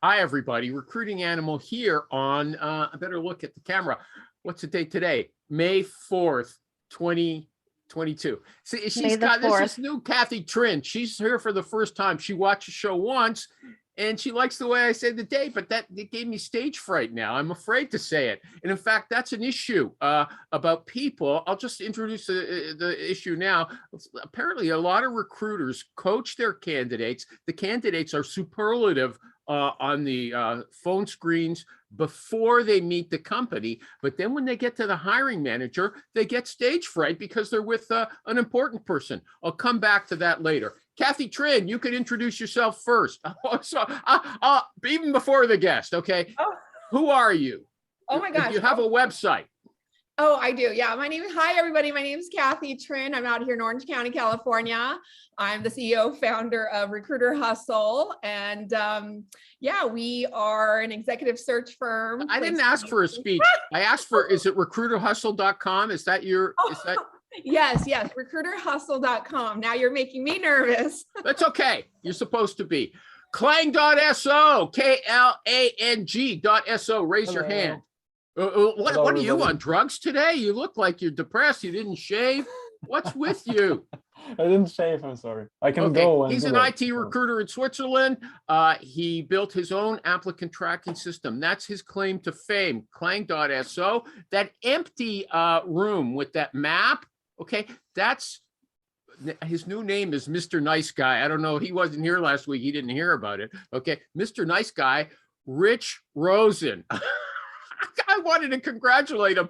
Hi, everybody. Recruiting Animal here on, I better look at the camera. What's the date today? May 4th, 2022. See, she's got, this is new Cathy Trinh. She's here for the first time. She watched the show once and she likes the way I say the date, but it gave me stage fright now. I'm afraid to say it. And in fact, that's an issue about people. I'll just introduce the issue now. Apparently, a lot of recruiters coach their candidates. The candidates are superlative on the phone screens before they meet the company. But then when they get to the hiring manager, they get stage fright because they're with an important person. I'll come back to that later. Cathy Trinh, you can introduce yourself first. So, even before the guest, okay? Oh. Who are you? Oh my gosh. You have a website. Oh, I do. Yeah. Hi, everybody. My name is Cathy Trinh. I'm out here in Orange County, California. I'm the CEO, founder of Recruiter Hustle. And yeah, we are an executive search firm. I didn't ask for a speech. I asked for, is it recruiterhustle.com? Is that your, is that? Yes, recruiterhustle.com. Now you're making me nervous. That's okay. You're supposed to be. Klang.so, KLANG.so. Raise your hand. What are you on drugs today? You look like you're depressed. You didn't shave. What's with you? I didn't shave. I'm sorry. I can go. He's an IT recruiter in Switzerland. He built his own applicant tracking system. That's his claim to fame. Klang.so. That empty room with that map. Okay, that's his new name is Mr. Nice Guy. I don't know. He wasn't here last week. He didn't hear about it. Okay, Mr. Nice Guy, Rich Rosen. I wanted to congratulate him.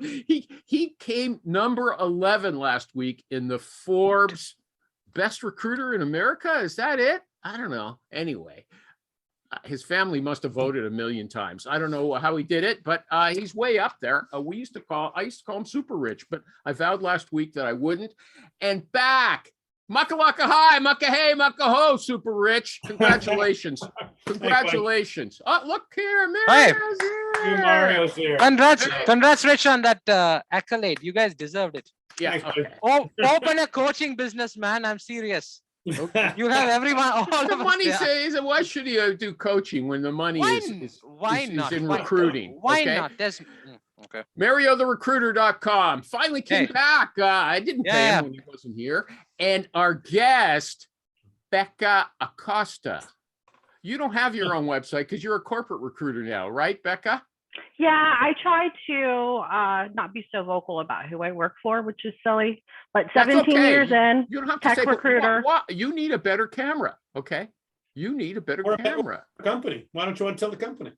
He came number 11 last week in the Forbes Best Recruiter in America. Is that it? I don't know. Anyway, his family must have voted a million times. I don't know how he did it, but he's way up there. I used to call him super rich, but I vowed last week that I wouldn't. And back, Muckalaka hi, mucka hey, mucka ho, super rich. Congratulations. Congratulations. Oh, look here, Mario's here. Mario's here. Congrats, Rich, on that accolade. You guys deserved it. Yeah. Okay. Open a coaching business, man. I'm serious. Okay. You have everyone. All the of money us, says, why should he do coaching when the money is in recruiting? Why okay? not? There's okay. MarioTheRecruiter.com finally came back. I didn't pay him when he wasn't here. And our guest, Beckah Acosta. You don't have your own website because you're a corporate recruiter now, right, Beckah? Yeah, I try to not be so vocal about who I work for, which is silly. But 17 years in, you don't have to tech say, recruiter. You need a better camera, okay? You need a better camera. Company. Why don't you want to tell the company?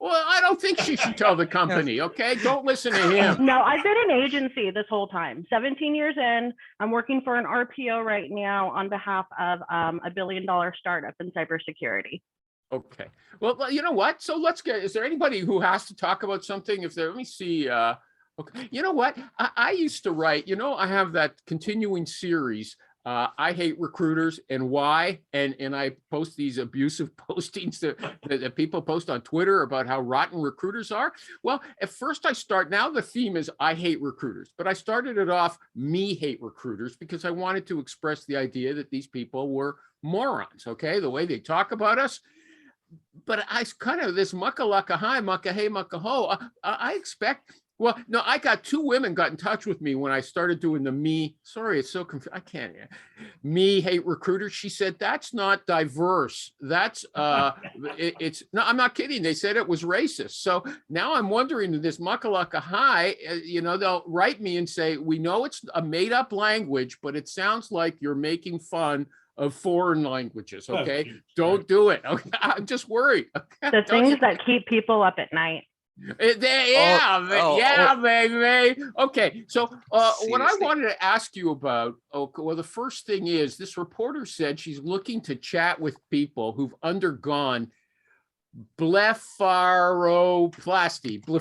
Well, I don't think she should tell the company, okay? Don't listen to him. No, I've been an agency this whole time. 17 years in, I'm working for an RPO right now on behalf of a billion-dollar startup in cybersecurity. Okay. Well, you know what? So let's get, is there anybody who has to talk about something? If there, let me see. Okay. You know what? I used to write, I have that continuing series, I Hate Recruiters and Why. And I post these abusive postings that people post on Twitter about how rotten recruiters are. Well, at first now the theme is I hate recruiters, but I started it off, me hate recruiters, because I wanted to express the idea that these people were morons, okay? The way they talk about us. But I kind of this muckalaka hi, mucka hey, mucka ho. I expect. Well, no, I got two women got in touch with me when I started doing the me. Sorry, it's so confusing. I can't. Me hate recruiters. She said that's not diverse. That's it's no. I'm not kidding. They said it was racist. So now I'm wondering this muckalaka hi. They'll write me and say we know it's a made up language, but it sounds like you're making fun of foreign languages. Okay, don't do it. Okay? I'm just worried. Okay? The things that keep people up at night. Baby. Okay, so what I wanted to ask you about, the first thing is this reporter said she's looking to chat with people who've undergone blepharoplasty. Do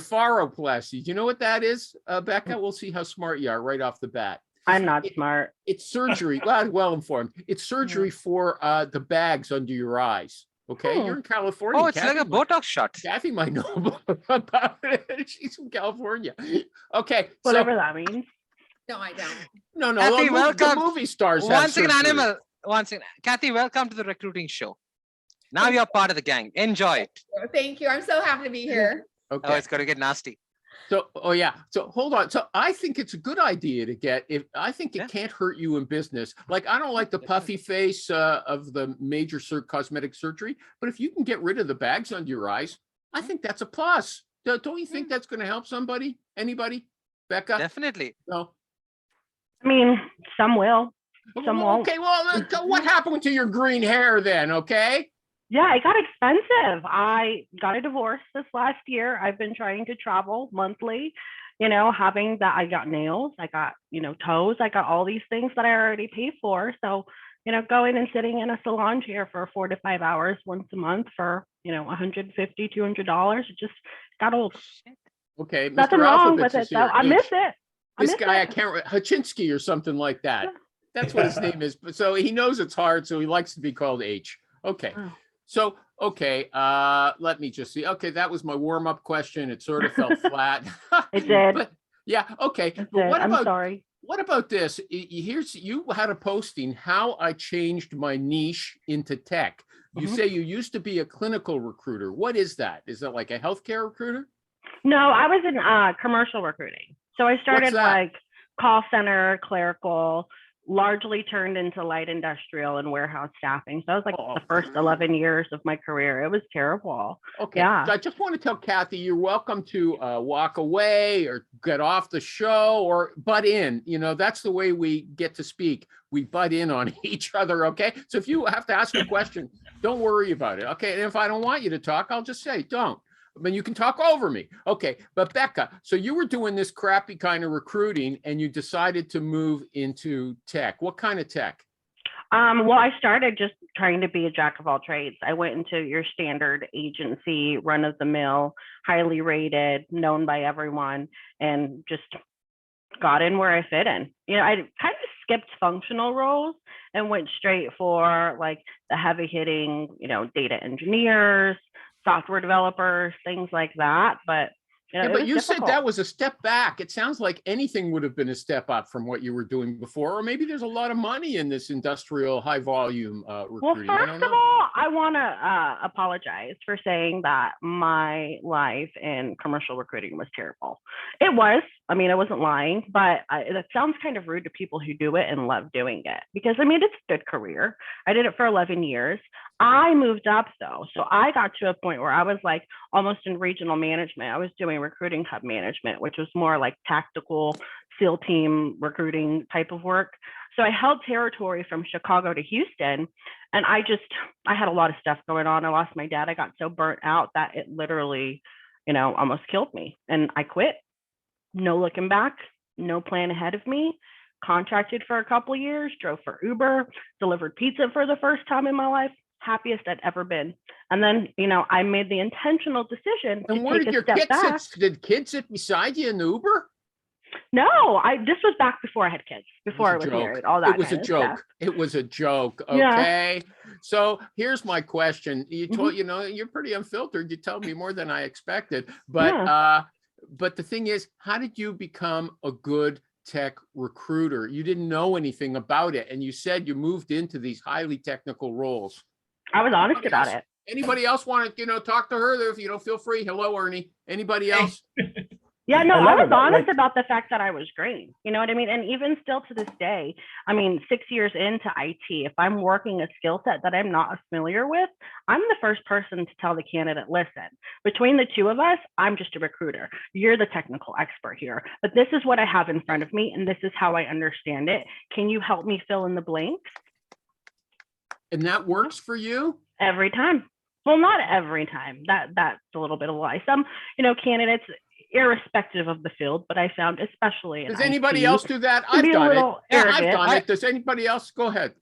you know what that is, Beckah? We'll see how smart you are right off the bat. I'm not smart. It's surgery. Well informed. It's surgery for the bags under your eyes. Okay, you're in California. Oh, it's Cathy, like a Botox shot. Cathy might know about it. She's from California. Okay, whatever that means. No, I don't. No. Cathy, welcome. The movie stars. One second, Cathy, welcome to the recruiting show. Now you're part of the gang. Enjoy it. Thank you. I'm so happy to be here. Oh, Okay. it's going to get nasty. So, oh yeah. So hold on. So I think it's a good idea to get, if I think it Yeah. can't hurt you in business. Like I don't like the puffy face of the major cosmetic surgery, but if you can get rid of the bags under your eyes, I think that's a plus. Don't you think that's going to help somebody? Anybody? Beckah? Definitely. No. I mean, some will. Some won't. Okay. Well, what happened to your green hair then? Okay. Yeah, it got expensive. I got a divorce this last year. I've been trying to travel monthly, having that. I got nails, I got, toes, I got all these things that I already pay for. So, going and sitting in a salon chair for 4 to 5 hours once a month for, $150, $200, it just got old. Okay. Nothing Mr. wrong Alphabets with is it, though. here. I miss it. This guy, I can't, Haczynski or something like that. Yeah. That's what his name is. But so he knows it's hard, so he likes to be called H. Okay. Oh. So, okay, let me just see. Okay, that was my warm-up question. It sort of fell flat. It did. But yeah, okay. It But did. I'm sorry. what about this? You had a posting, how I changed my niche into tech. You Mhm. say you used to be a clinical recruiter. What is that? Is that like a healthcare recruiter? No, I was in commercial recruiting. So I started that? like call center, clerical, largely turned into light industrial and warehouse staffing. So I was like Oh. the first 11 years of my career. It was terrible. Okay, Yeah. so I just want to tell Cathy, you're welcome to walk away or get off the show or butt in. That's the way we get to speak. We butt in on each other, okay? So if you have to ask a question, don't worry about it, okay? And if I don't want you to talk, I'll just say, don't. I mean, you can talk over me. Okay, but Beckah, so you were doing this crappy kind of recruiting and you decided to move into tech. What kind of tech? Well, I started just trying to be a jack of all trades. I went into your standard agency, run of the mill, highly rated, known by everyone, and just got in where I fit in. I kind of skipped functional roles and went straight for like the heavy hitting, data engineers, software developers, things like that. But but you said difficult. that was a step back. It sounds like anything would have been a step up from what you were doing before, or maybe there's a lot of money in this industrial high volume recruiting. Well, I don't first know. of all, I want to apologize for saying that my life in commercial recruiting was terrible. It was. I mean, I wasn't lying, but it sounds kind of rude to people who do it and love doing it because, I mean, it's a good career. I did it for 11 years. I moved up, though. So I got to a point where I was like almost in regional management. I was doing recruiting hub management, which was more like tactical SEAL team recruiting type of work. So I held territory from Chicago to Houston. And I had a lot of stuff going on. I lost my dad. I got so burnt out that it literally, almost killed me. And I quit. No looking back, no plan ahead of me. Contracted for a couple of years, drove for Uber, delivered pizza for the first time in my life. Happiest I'd ever been. And then, I made the intentional decision And where to did take your a step kids back. sit? Did kids sit beside you in the Uber? No, this was back before I had kids, before I was married, all that. It was a kind of joke. stuff. It was a joke. Yeah. Okay. So here's my question. You told, you're pretty unfiltered. You told me more than I expected. But but the thing is, how did you become a good tech recruiter? You didn't know anything about it. And you said you moved into these highly technical roles. I was honest about it. Anybody else want to, talk to her? If you don't, feel free. Hello, Ernie. Anybody else? Yeah, no, I I love was it, honest like- about the fact that I was green. You know what I mean? And even still to this day, I mean, 6 years into IT, if I'm working a skill set that I'm not familiar with, I'm the first person to tell the candidate, listen, between the two of us, I'm just a recruiter. You're the technical expert here, but this is what I have in front of me, and this is how I understand it. Can you help me fill in the blanks? And that works for you? Every time. Well, not every time. That's a little bit of a lie. Some, candidates, irrespective of the field, but I found especially in Does anybody IT, else do that? can I've be a done it. little Yeah, I've arrogant. done it. Does anybody else? Go ahead.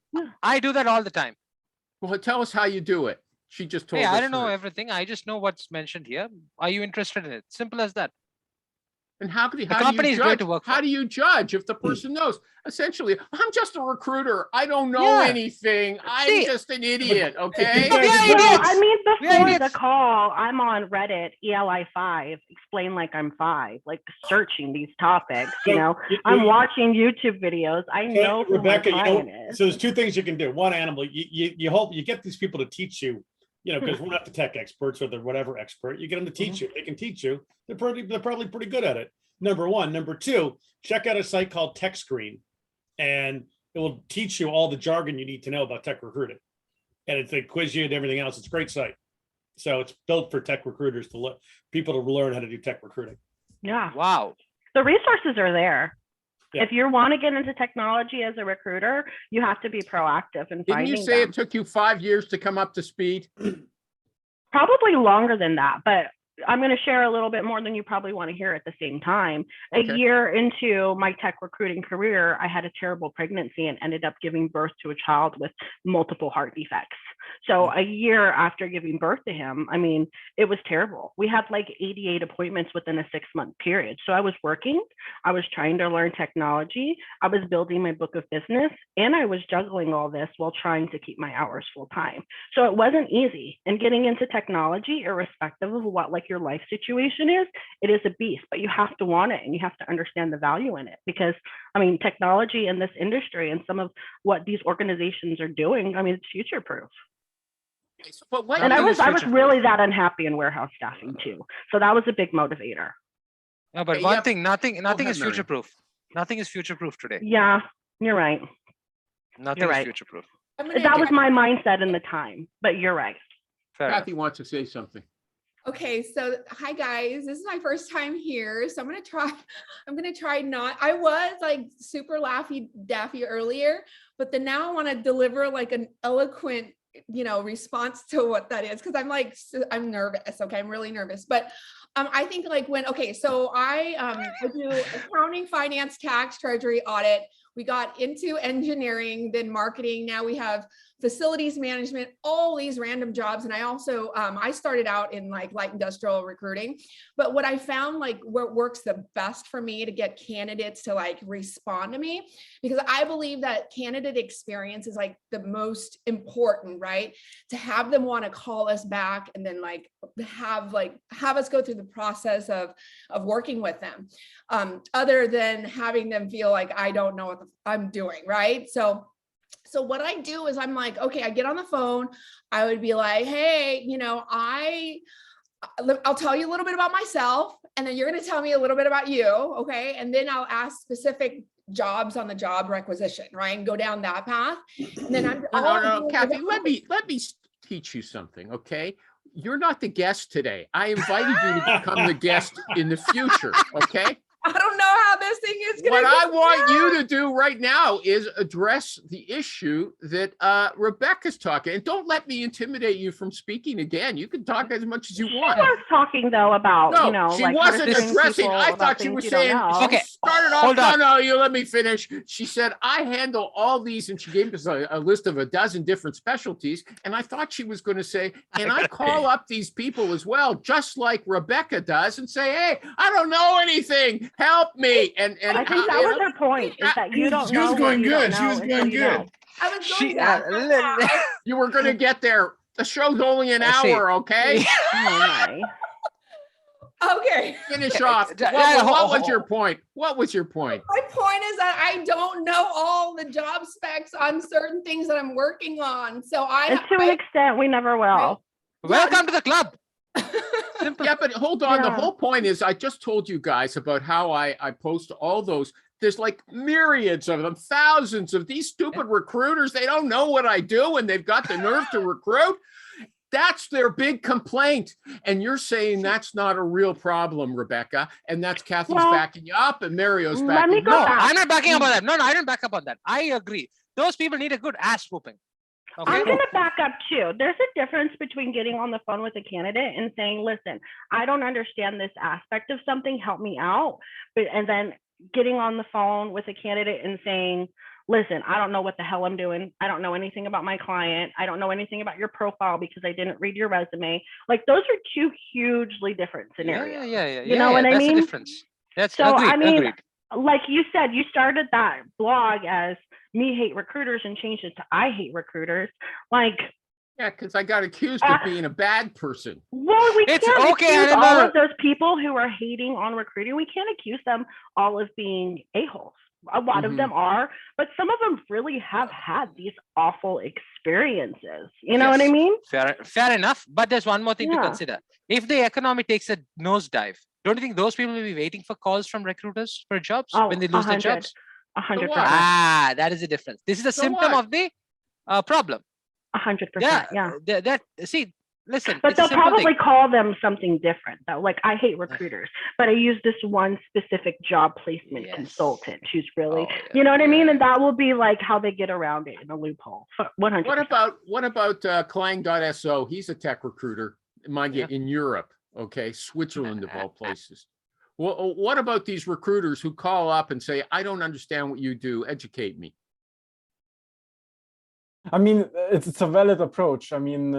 I do that all the time. Well, tell us how you do it. She just told Hey, us. I don't know hers. everything. I just know what's mentioned here. Are you interested in it? Simple as that. And how do you company is judge? great to work How for. do you judge if the person knows? Essentially, I'm just a recruiter. I don't know Yeah. anything. I'm See- just an idiot. Okay. Yeah, Well, idiots. I mean, We are before the idiots. call, I'm on Reddit, ELI5, explain like I'm 5, like searching these topics, I'm watching YouTube videos. I know who Rebecca, my client is. so there's two things you can do. One, animal, you hope you get these people to teach you, because we're not the tech experts or the whatever expert. You get them to teach you. They can teach you. They're probably pretty good at it. Number one. Number two, check out a site called Tech Screen, and it will teach you all the jargon you need to know about tech recruiting. And they quiz you and everything else. It's a great site. So it's built for tech recruiters people to learn how to do tech recruiting. Yeah. Wow. The resources are there. Yeah. If you want to get into technology as a recruiter, you have to be proactive in Didn't finding you say them. it took you 5 years to come up to speed? Probably longer than that, but I'm going to share a little bit more than you probably want to hear at the same time. Okay. A year into my tech recruiting career, I had a terrible pregnancy and ended up giving birth to a child with multiple heart defects. So a year after giving birth to him, I mean, it was terrible. We had like 88 appointments within a 6-month period. So I was working, I was trying to learn technology, I was building my book of business, and I was juggling all this while trying to keep my hours full time. So it wasn't easy. And getting into technology, irrespective of what like your life situation is, it is a beast, but you have to want it and you have to understand the value in it. Because I mean, technology in this industry and some of what these organizations are doing, I mean, it's future proof. But what And I was future-proof. really that unhappy in warehouse staffing too. So that was a big motivator. No, but Okay, one yeah. thing, nothing ahead, is Mary. future proof. Nothing is future proof today. Yeah, you're right. Nothing You're is right. future proof. I'm gonna That was try- my mindset in the time, but you're right. Fair enough. Cathy wants to say something. Okay, so hi guys, this is my first time here, so I'm gonna try not. I was like super laffy daffy earlier, but then now I want to deliver like an eloquent, response to what that is, because I'm nervous. Okay, I'm really nervous, but I think like so I do accounting, finance, tax, treasury, audit. We got into engineering, then marketing. Now we have facilities management, all these random jobs. And I also, I started out in like light industrial recruiting, but what I found like what works the best for me to get candidates to like respond to me, because I believe that candidate experience is like the most important, right? To have them want to call us back and then like have us go through the process of working with them, other than having them feel like I don't know what I'm doing, right? So what I do is I'm like, okay, I get on the phone. I would be like, hey, I'll tell you a little bit about myself, and then you're going to tell me a little bit about you. Okay. And then I'll ask specific jobs on the job requisition, right? And go down that path. And then No, Cathy, let me teach you something. Okay. You're not the guest today. I invited you to become the guest in the future. Okay. I don't know how this thing is going What I want you to do right now is address the issue that Rebecca's talking. And don't let me intimidate you from speaking again. You can talk as much as you want. I was talking though about, No, she like wasn't nurturing addressing. people I about thought she things was you don't saying, know. Okay, she started off, hold on. no, you let me finish. She said, I handle all these, and she gave us a list of a dozen different specialties. And I thought she was going to say, and I call up these people as well, just like Rebecca does, and say, hey, I don't know anything. Help me. And I think that was her point, is that you don't She know was what going you don't good. She know was until going you know. good. I was going She, that. you were going to get there. The show's only an See. hour, okay? Oh my. Okay. Finish off. Yeah, What was your point? What was your point? My point is that I don't know all the job specs on certain things that I'm working on. So And to an extent, we never will. welcome to the club. Simple. Yeah, but hold on. The Yeah. whole point is I just told you guys about how I post all those. There's like myriads of them, thousands of these stupid recruiters. They don't know what I do and they've got the nerve to recruit. That's their big complaint. And you're saying that's not a real problem, Rebecca. And that's Cathy's Well, backing you up and Mario's let backing me you go No, up. back. I'm not backing up on that. No, I don't back up on that. I agree. Those people need a good ass whooping. Okay. I'm going to back up too. There's a difference between getting on the phone with a candidate and saying, listen, I don't understand this aspect of something, help me out. And then getting on the phone with a candidate and saying, listen, I don't know what the hell I'm doing. I don't know anything about my client. I don't know anything about your profile because I didn't read your resume. Like those are two hugely different scenarios. Yeah. You know what I that's mean? the difference. That's So, agreed. I mean, agreed. like you said, you started that blog as Me Hate Recruiters and changed it to I Hate Recruiters. Like, Yeah, because I got accused of being a bad person. well, we It's can't okay, accuse Annabelle. all of those people who are hating on recruiting. We can't accuse them all of being a-holes. A lot of them are, but some of them really have had these awful experiences. You know what I mean? Fair enough. But there's one more thing to consider. If the economy takes a nosedive, don't you think those people will be waiting for calls from recruiters for jobs when they lose their jobs? 100%. That is the difference. This is a symptom of the problem. 100%. Yeah. See, listen. But they'll probably call them something different though. Like, I hate recruiters, but I use this one specific job placement consultant who's really, you know what I mean? And that will be like how they get around it in a loophole. 100%. What about Klang.so? He's a tech recruiter, mind you, in Europe. Okay, Switzerland of all places. Well, what about these recruiters who call up and say, "I don't understand what you do. Educate me"? I mean, it's a valid approach. I mean,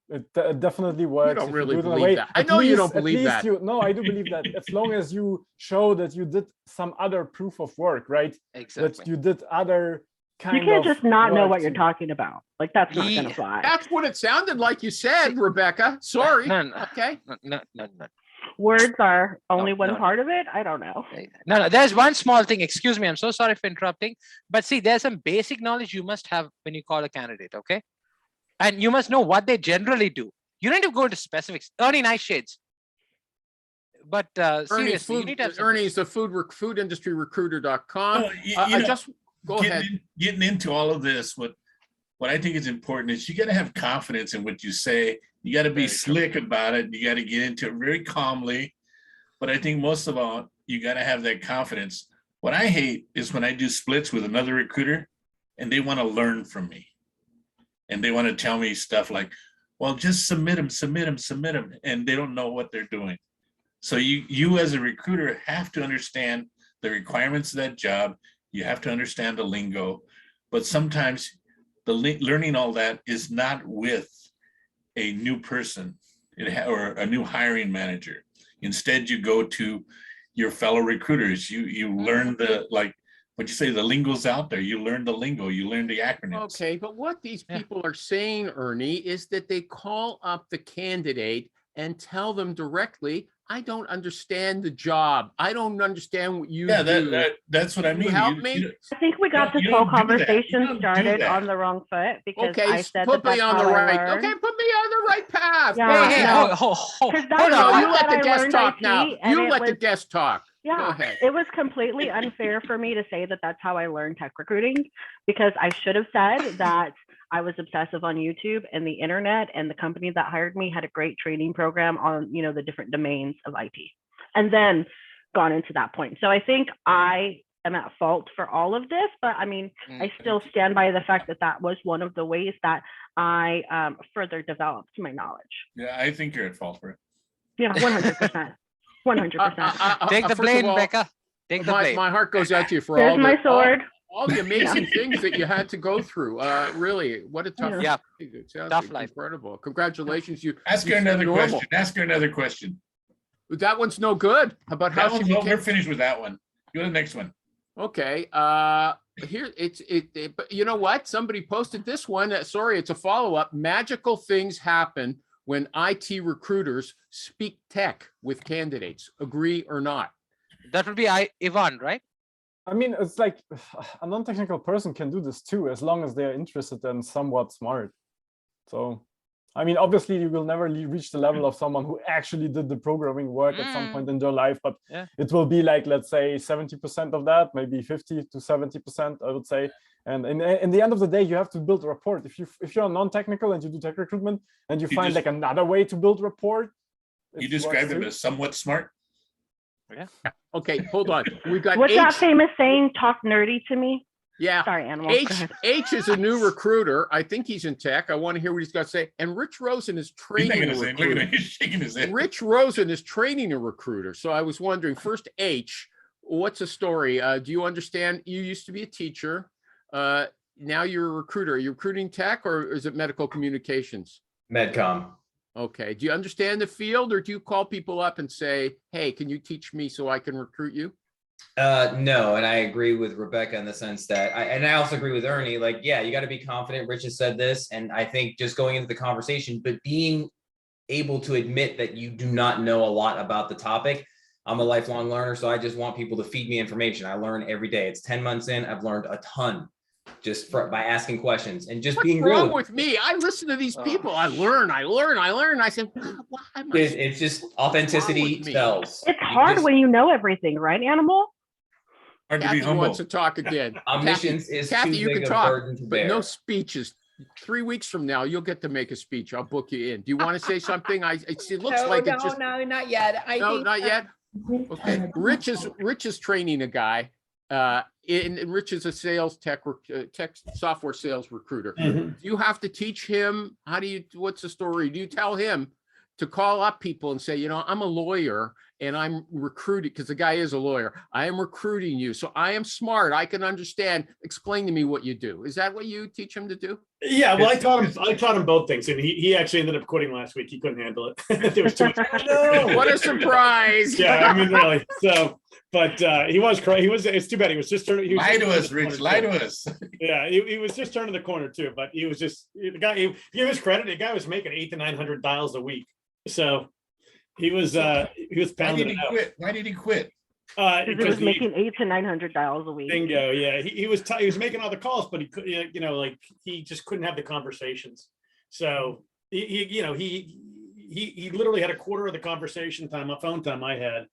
it definitely works. You don't really believe that. I know you don't believe that. No, I do believe that. As long as you show that you did some other proof of work, right? Exactly. That you did other kind of. You can't just not know what you're talking about. Like, that's not going to fly. That's what it sounded like you said, Rebecca. Sorry. No. Okay. No. Words are only one part of it. I don't know. No. There's one small thing. Excuse me. I'm so sorry for interrupting. But see, there's some basic knowledge you must have when you call a candidate. Okay. And you must know what they generally do. You don't need to go into specifics. Ernie, nice shades. But seriously, you need to have Ernie's the foodindustryrecruiter.com. Go ahead. Getting into all of this, what I think is important is you got to have confidence in what you say. You got to be slick about it. You got to get into it very calmly. But I think most of all, you got to have that confidence. What I hate is when I do splits with another recruiter and they want to learn from me. And they want to tell me stuff like, well, just submit them. And they don't know what they're doing. So you as a recruiter have to understand the requirements of that job. You have to understand the lingo. But sometimes learning all that is not with a new person or a new hiring manager. Instead, you go to your fellow recruiters. You learn the lingo's out there. You learn the lingo. You learn the acronyms. Okay, but what these people are saying, Ernie, is that they call up the candidate and tell them directly, "I don't understand the job. I don't understand what you do." That's what I mean. Help me. I think we got this whole conversation started on the wrong foot because I said put me on the right. Okay, put me on the right path. Hold on. You let the guest talk now. You let the guest talk. Yeah, go ahead. It was completely unfair for me to say that that's how I learned tech recruiting, because I should have said that I was obsessive on YouTube and the internet, and the company that hired me had a great training program on, the different domains of IT, and then gone into that point. So I think I am at fault for all of this, but I mean, I still stand by the fact that that was one of the ways that I further developed my knowledge. Yeah, I think you're at fault for it. Yeah, 100%. 100%. Take the blame, Beckah. Take the blame. My heart goes out to you for There's my sword. All the amazing things that you had to go through. Really, what a tough life. It sounds tough life. Incredible. Congratulations. Ask her another question. Ask her another question. That one's no good. How about how she we're finished with that one. Go to the next one. Okay. Here but you know what? Somebody posted this one. Sorry, it's a follow-up. Magical things happen when IT recruiters speak tech with candidates. Agree or not? That would be Ivan, right? I mean, it's like a non-technical person can do this too, as long as they're interested and somewhat smart. So, I mean, obviously you will never reach the level of someone who actually did the programming work at some point in their life, but it will be like, let's say 70% of that, maybe 50 to 70%, I would say. And in the end of the day, you have to build a rapport. If you're non-technical and you do tech recruitment and you find like another way to build rapport. You described him as somewhat smart. Yeah. Okay, hold on. We got what's that famous saying? Talk nerdy to me. Yeah. Sorry, animal. H is a new recruiter. I think he's in tech. I want to hear what he's got to say. And Rich Rosen is training a recruiter. He's shaking his head. Rich Rosen is training a recruiter. So I was wondering, first H, what's the story? Do you understand? You used to be a teacher. Now you're a recruiter. Are you recruiting tech or is it medical communications? Medcom. Okay. Do you understand the field or do you call people up and say, hey, can you teach me so I can recruit you? No, and I agree with Rebecca in the sense that I also agree with Ernie, like, yeah, you got to be confident. Rich has said this, and I think just going into the conversation, but being able to admit that you do not know a lot about the topic. I'm a lifelong learner, so I just want people to feed me information. I learn every day. It's 10 months in, I've learned a ton just by asking questions and just being What's real. wrong with me? I listen to these people. I learn. I said, why am I It's just authenticity sells. It's hard when you know everything, right, Animal? Hard to be Kathy humble. wants to talk again. Omniscience is Kathy, too you big can a talk, burden to but bear. no speeches. 3 weeks from now, you'll get to make a speech. I'll book you in. Do you want to say something? It looks like it's just No, not yet. I no, think not yet. Okay, Rich is training a guy. Rich is a sales tech software sales recruiter. Mhm. You have to teach him what's the story? Do you tell him to call up people and say, you know, I'm a lawyer and I'm recruiting, because the guy is a lawyer. I am recruiting you. So I am smart. I can understand. Explain to me what you do. Is that what you teach him to do? Yeah, well, I taught him both things, and he actually ended up quitting last week. He couldn't handle it. There was too much. What a surprise. Yeah, I mean, really. So, but he was crazy. It's too bad. He was just turning. Lie to us, Rich. Lie to us. Yeah, he was just turning the corner too. But he was just the guy. He give his credit. The guy was making $800 to $900 a week. So he was Why pounding did he it out. quit? Why did he quit? Because he Because was making $800 to $900 a week. bingo. Yeah, he was making all the calls, but he could, you know, like he just couldn't have the conversations. So he literally had a quarter of the conversation time, phone time I had,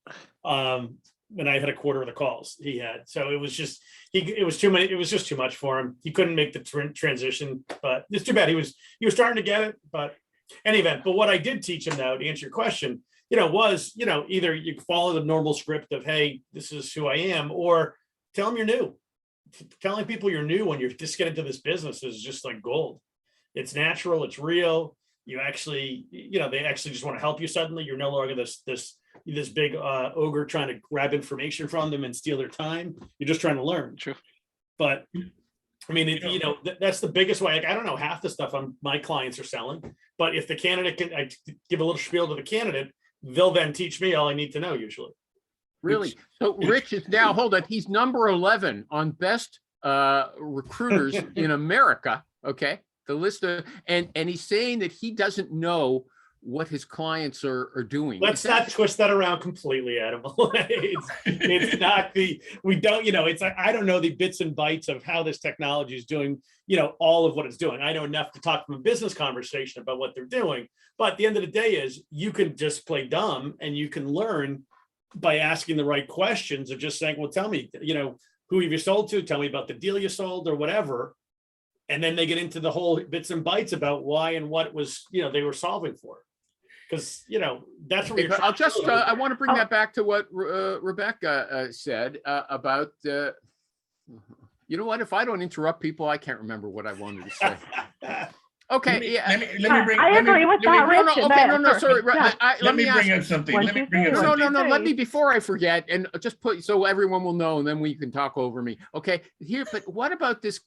and I had a quarter of the calls he had. So it was just it was too many. It was just too much for him. He couldn't make the transition. But it's too bad. He was starting to get it. But any event. But what I did teach him, now to answer your question, was, either you follow the normal script of, hey, this is who I am, or tell them you're new. Telling people you're new when you're just getting into this business is just like gold. It's natural. It's real. You actually, they actually just want to help you suddenly. You're no longer this big ogre trying to grab information from them and steal their time. You're just trying to learn. True. But I mean, that's the biggest way. Like, I don't know half the stuff my clients are selling, but if the candidate I give a little spiel to the candidate, they'll then teach me all I need to know usually. Really? So Rich is now, hold on, he's number 11 on best recruiters in America. Okay. The list of, and he's saying that he doesn't know what his clients are doing. Let's not twist that around completely, Adam. It's not we don't, it's like, I don't know the bits and bytes of how this technology is doing, all of what it's doing. I know enough to talk from a business conversation about what they're doing. But at the end of the day is you can just play dumb and you can learn by asking the right questions of just saying, well, tell me, who have you sold to? Tell me about the deal you sold or whatever. And then they get into the whole bits and bytes about why and what was, they were solving for. Because, that's what I'll just, I want to bring that back to what Rebecca said about, you know what, if I don't interrupt people, I can't remember what I wanted to say. Okay, yeah. Let me bring up something. No, before I forget, and just put, so everyone will know, and then we can talk over me. Okay, but what about this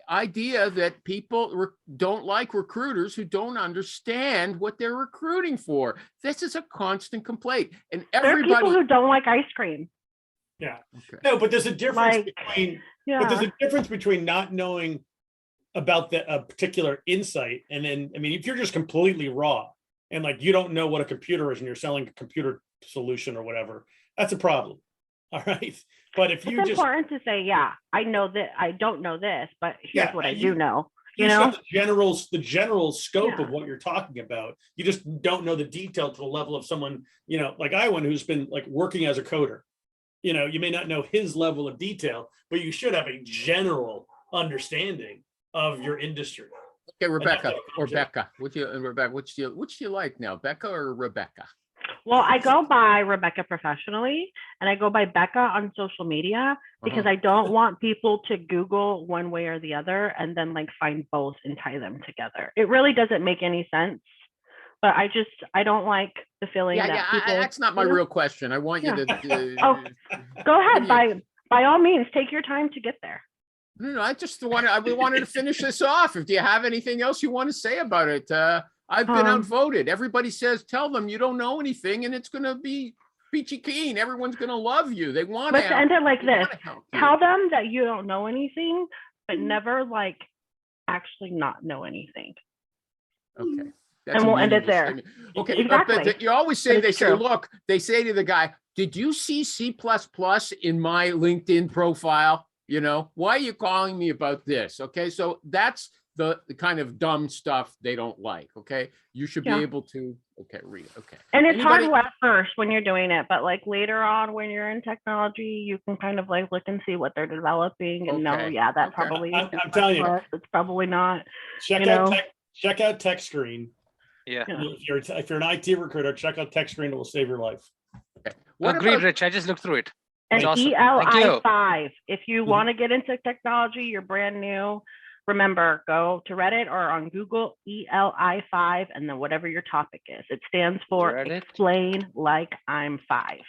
idea that people don't like recruiters who don't understand what they're recruiting for? This is a constant complaint, and everybody. There are people who don't like ice cream. Yeah. Okay. No, but there's a difference between not knowing about a particular insight, and then, I mean, if you're just completely raw and like you don't know what a computer is and you're selling a computer solution or whatever, that's a problem. All right. But if it's important to say, I know that I don't know this, but here's what I do know. The general scope of what you're talking about. You just don't know the detail to the level of someone, like Iwan, who's been like working as a coder. You may not know his level of detail, but you should have a general understanding of your industry. Okay, Rebecca or Beckah. Which do you like now, Beckah or Rebecca? Well, I go by Rebecca professionally, and I go by Beckah on social media because I don't want people to Google one way or the other and then like find both and tie them together. It really doesn't make any sense. But I don't like the feeling that people. That's not my real question. I want you to. Go ahead. By all means, take your time to get there. No, we wanted to finish this off. If you have anything else you want to say about it, I've been outvoted. Everybody says, tell them you don't know anything, and it's going to be peachy keen. Everyone's going to love you. They want to. Let's end it like this. Tell them that you don't know anything, but never like actually not know anything. Okay. And we'll end it there. Okay. Exactly. But you always say, they say to the guy, did you see C++ in my LinkedIn profile? You know, why are you calling me about this? Okay, so that's the kind of dumb stuff they don't like. Okay, you should be able to, okay, read it. Okay. And it's hard at first when you're doing it, but like later on when you're in technology, you can kind of like look and see what they're developing and know, yeah, that probably I'm telling you, it's probably not. Check out Tech Screen. Yeah. If you're an IT recruiter, check out Tech Screen. It will save your life. Okay. Agreed, Rich. I just looked through it. And awesome. ELI5. If you want to get into technology, you're brand new. Remember, go to Reddit or on Google, ELI5, and then whatever your topic is. It stands for Reddit? Explain Like I'm 5.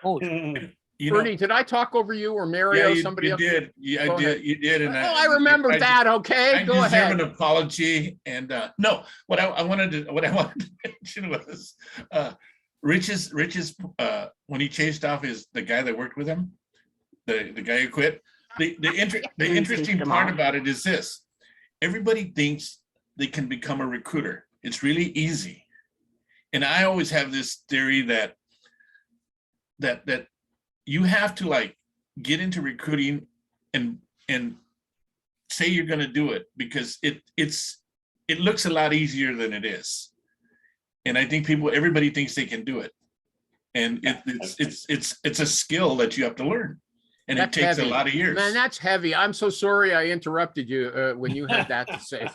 Oh, Ernie, did I talk over you or Mario? Yeah, somebody else? did. Yeah, I did. You did. And I remember that. Okay, I go deserve ahead. an apology. And no, what I wanted to mention was Rich's when he chased off the guy that worked with him, the guy who quit. The interesting part about it is this: everybody thinks they can become a recruiter. It's really easy, and I always have this theory that you have to like get into recruiting and say you're going to do it, because it looks a lot easier than it is, and I think everybody thinks they can do it, and it's a skill that you have to learn. And it takes a lot of years. Man, that's heavy. I'm so sorry I interrupted you when you had that to say.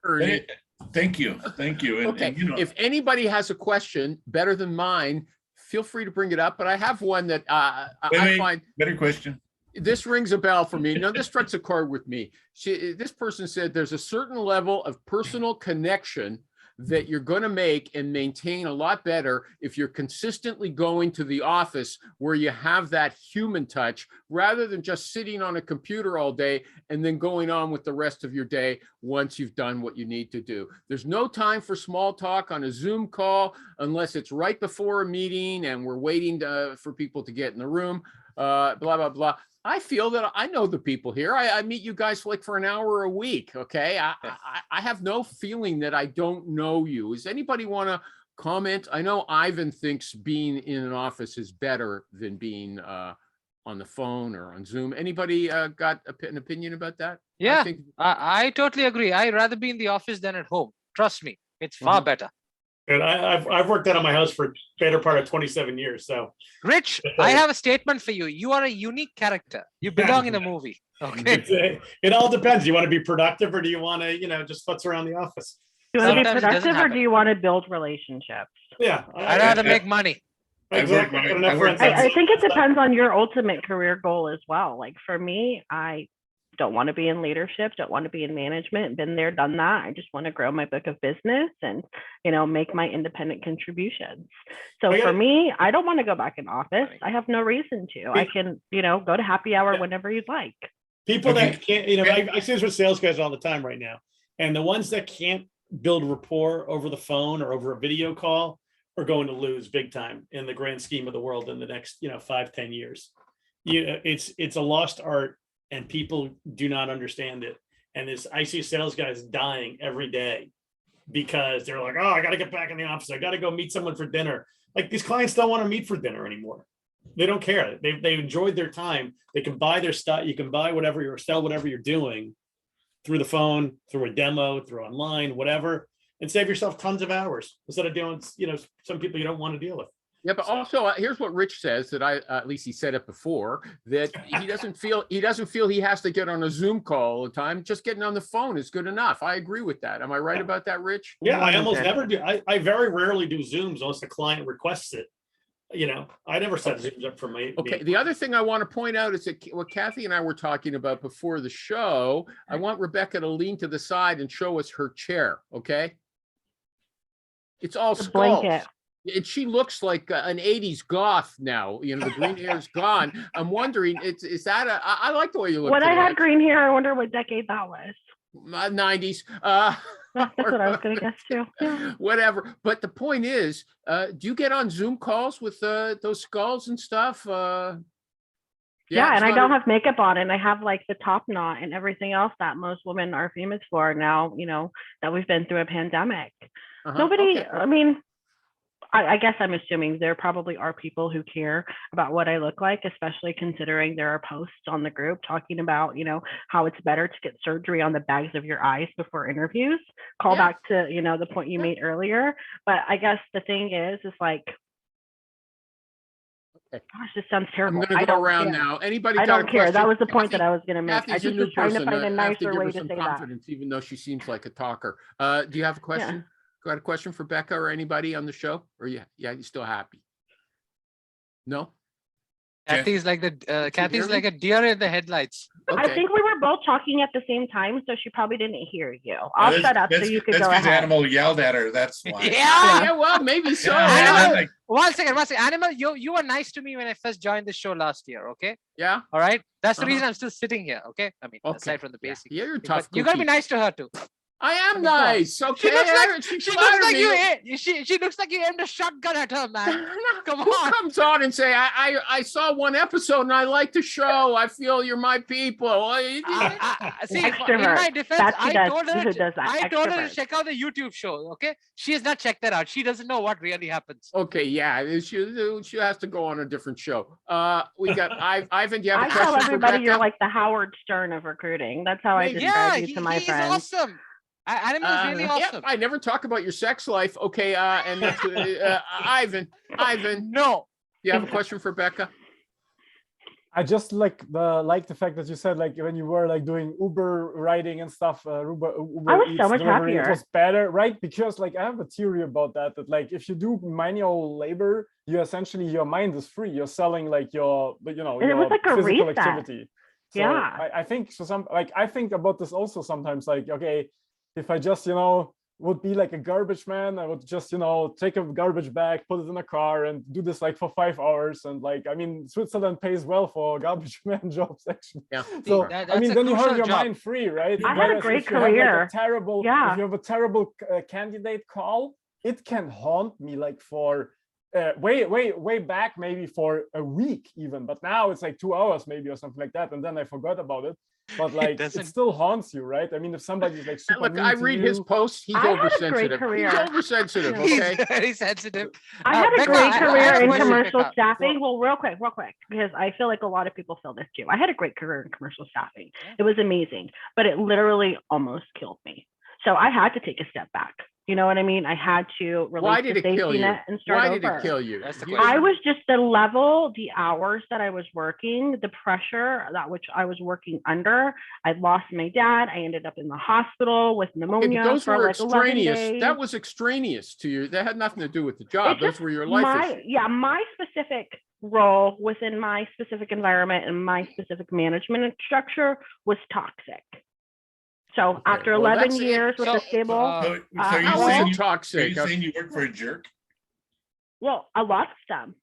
Ernie. Thank you. And, okay, and, if anybody has a question better than mine, feel free to bring it up. But I have one that I find better question. This rings a bell for me. No, this strikes a chord with me. This person said there's a certain level of personal connection that you're going to make and maintain a lot better if you're consistently going to the office where you have that human touch, rather than just sitting on a computer all day and then going on with the rest of your day once you've done what you need to do. There's no time for small talk on a Zoom call unless it's right before a meeting and we're waiting for people to get in the room, blah, blah, blah. I feel that I know the people here. I meet you guys like for an hour a week. Okay. I have no feeling that I don't know you. Does anybody want to comment? I know Ivan thinks being in an office is better than being on the phone or on Zoom. Anybody got an opinion about that? Yeah, I totally agree. I'd rather be in the office than at home. Trust me, it's far better. And I've worked out of my house for the better part of 27 years. So, Rich, I have a statement for you. You are a unique character. You belong in a movie. Okay. It all depends. Do you want to be productive, or do you want to, just futz around the office? Do you want to be productive, or do you want to build relationships? Yeah, I'd rather make money. Exactly. I think it depends on your ultimate career goal as well. Like for me, I don't want to be in leadership, don't want to be in management, been there, done that. I just want to grow my book of business and, make my independent contributions. So for me, I don't want to go back in office. I have no reason to. I can, go to happy hour whenever you'd like. People that can't, I see this with sales guys all the time right now. And the ones that can't build rapport over the phone or over a video call are going to lose big time in the grand scheme of the world in the next, 5-10 years. It's a lost art. And people do not understand it. And I see sales guys dying every day because they're like, oh, I got to get back in the office. I got to go meet someone for dinner. Like these clients don't want to meet for dinner anymore. They don't care. They enjoyed their time. They can buy their stuff. You can buy whatever or sell whatever you're doing through the phone, through a demo, through online, whatever, and save yourself tons of hours instead of dealing, some people you don't want to deal with. Yeah, but also here's what Rich says that at least he said it before, that he doesn't feel he has to get on a Zoom call all the time. Just getting on the phone is good enough. I agree with that. Am I right about that, Rich? Yeah, I almost never do. I very rarely do Zooms unless the client requests it. I never set Zooms up for me. Okay. The other thing I want to point out is that what Cathy and I were talking about before the show, I want Rebecca to lean to the side and show us her chair. Okay. It's all skulls. And she looks like an 80s goth now. The green hair's gone. I'm wondering, is that I like the way you look. When I had green hair, I wonder what decade that was. 90s. That's what I was going to guess too. Yeah. Whatever. But the point is, do you get on Zoom calls with those skulls and stuff? Yeah, and I don't have makeup on, and I have like the top knot and everything else that most women are famous for now, that we've been through a pandemic. Nobody, okay. I guess I'm assuming there probably are people who care about what I look like, especially considering there are posts on the group talking about, how it's better to get surgery on the bags of your eyes before interviews. Call back to, the point you made earlier. But I guess the thing is like, gosh, this sounds terrible. I'm going to go around now. Anybody I got don't a care. question? That was the point that I was going to make. Kathy's I a just new was trying to person. find a I have to nicer give way her to some say that. confidence, even though she seems like a talker. Do you have a question? Got a question for Beckah or anybody on the show? Or you still happy? No? Kathy's like a deer in the headlights. Okay. I think we were both talking at the same time, so she probably didn't hear you. I'll shut up so you could go ahead. Animal yelled at her. That's why. Yeah, well, maybe so. Animal, one second. Animal, you were nice to me when I first joined the show last year, okay? Yeah. All right. That's the reason I'm still sitting here, okay? I mean, aside from the basics. Yeah, you're tough. You gotta be nice to her too. I am nice. Okay. She looks like you aimed a shotgun at her, man. Come on. Who comes on and say I saw one episode and I like the show. I feel you're my people. See, in my defense, I told her to check out the YouTube show. Okay, she has not checked that out. She doesn't know what really happens. Okay, yeah, she has to go on a different show. We got Ivan. Do you have a question tell everybody for you're like the Howard Stern of recruiting. That's how I describe you to my friends. He's awesome. Animal is really awesome. I never talk about your sex life. Okay, and that's, Ivan. No. Do you have a question for Beckah? I just like the fact that you said like when you were like doing Uber riding and stuff, Uber I was Eats so much delivery, happier. It was better, right? Because like I have a theory about that like if you do manual labor, your mind is free. You're selling like your it was like a physical reset. activity. So yeah. I think I think about this also sometimes, like, okay, if I just, would be like a garbage man, I would just, take a garbage bag, put it in a car and do this like for 5 hours. And like, I mean, Switzerland pays well for garbage man jobs, actually. Yeah. So, I mean, then you have your mind free, right? I had a great career. If you have a terrible candidate call, it can haunt me like for way back, maybe for a week even. But now it's like 2 hours maybe or something like that. And then I forgot about it. But like it still haunts you, right? I mean, if somebody's like super look, I read his posts. He's oversensitive. He's oversensitive. Okay, he's very sensitive. I had a great career in commercial staffing. Well, real quick, because I feel like a lot of people feel this too. I had a great career in commercial staffing. It was amazing, but it literally almost killed me. So I had to take a step back. You know what I mean? I had to release the safety net and start over. Why did it kill you? I was just the hours that I was working, the pressure that which I was working under. I lost my dad. I ended up in the hospital with pneumonia. Those for were like 11 extraneous. days. That was extraneous to you. That had nothing to do with the job. Those were your life issues. Yeah, my specific role within my specific environment and my specific management structure was toxic. So after 11 years with a stable, how was it toxic? Are you saying you work for a jerk? Well, a lot of them.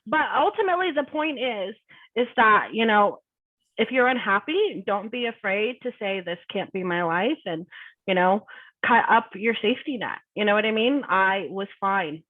But ultimately, the point is that, if you're unhappy, don't be afraid to say this can't be my life and, cut up your safety net. You know what I mean? I was fine.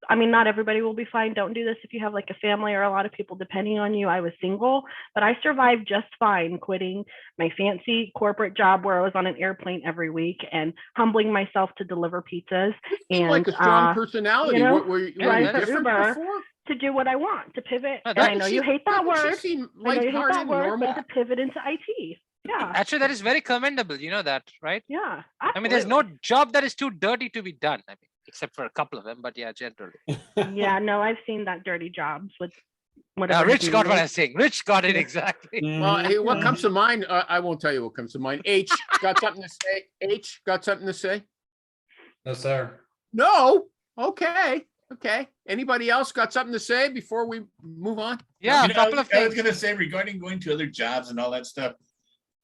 Not everybody will be fine. Don't do this if you have like a family or a lot of people depending on you. I was single, but I survived just fine quitting my fancy corporate job where I was on an airplane every week and humbling myself to deliver pizzas. And like a strong personality. Were you different before? To do what I want, to pivot. And I know you hate that word. But to pivot into IT. Yeah. Actually, that is very commendable. You know that, right? Yeah. Absolutely. I mean, there's no job that is too dirty to be done. I mean, except for a couple of them, but yeah, generally. Yeah, no, I've seen that dirty jobs with whatever. Rich got what I'm saying. Rich got it exactly. Well, hey, what comes to mind? I won't tell you what comes to mind. H got something to say. H got something to say. No, sir. No. Okay. Anybody else got something to say before we move on? Yeah, a couple of things. I was going to say regarding going to other jobs and all that stuff.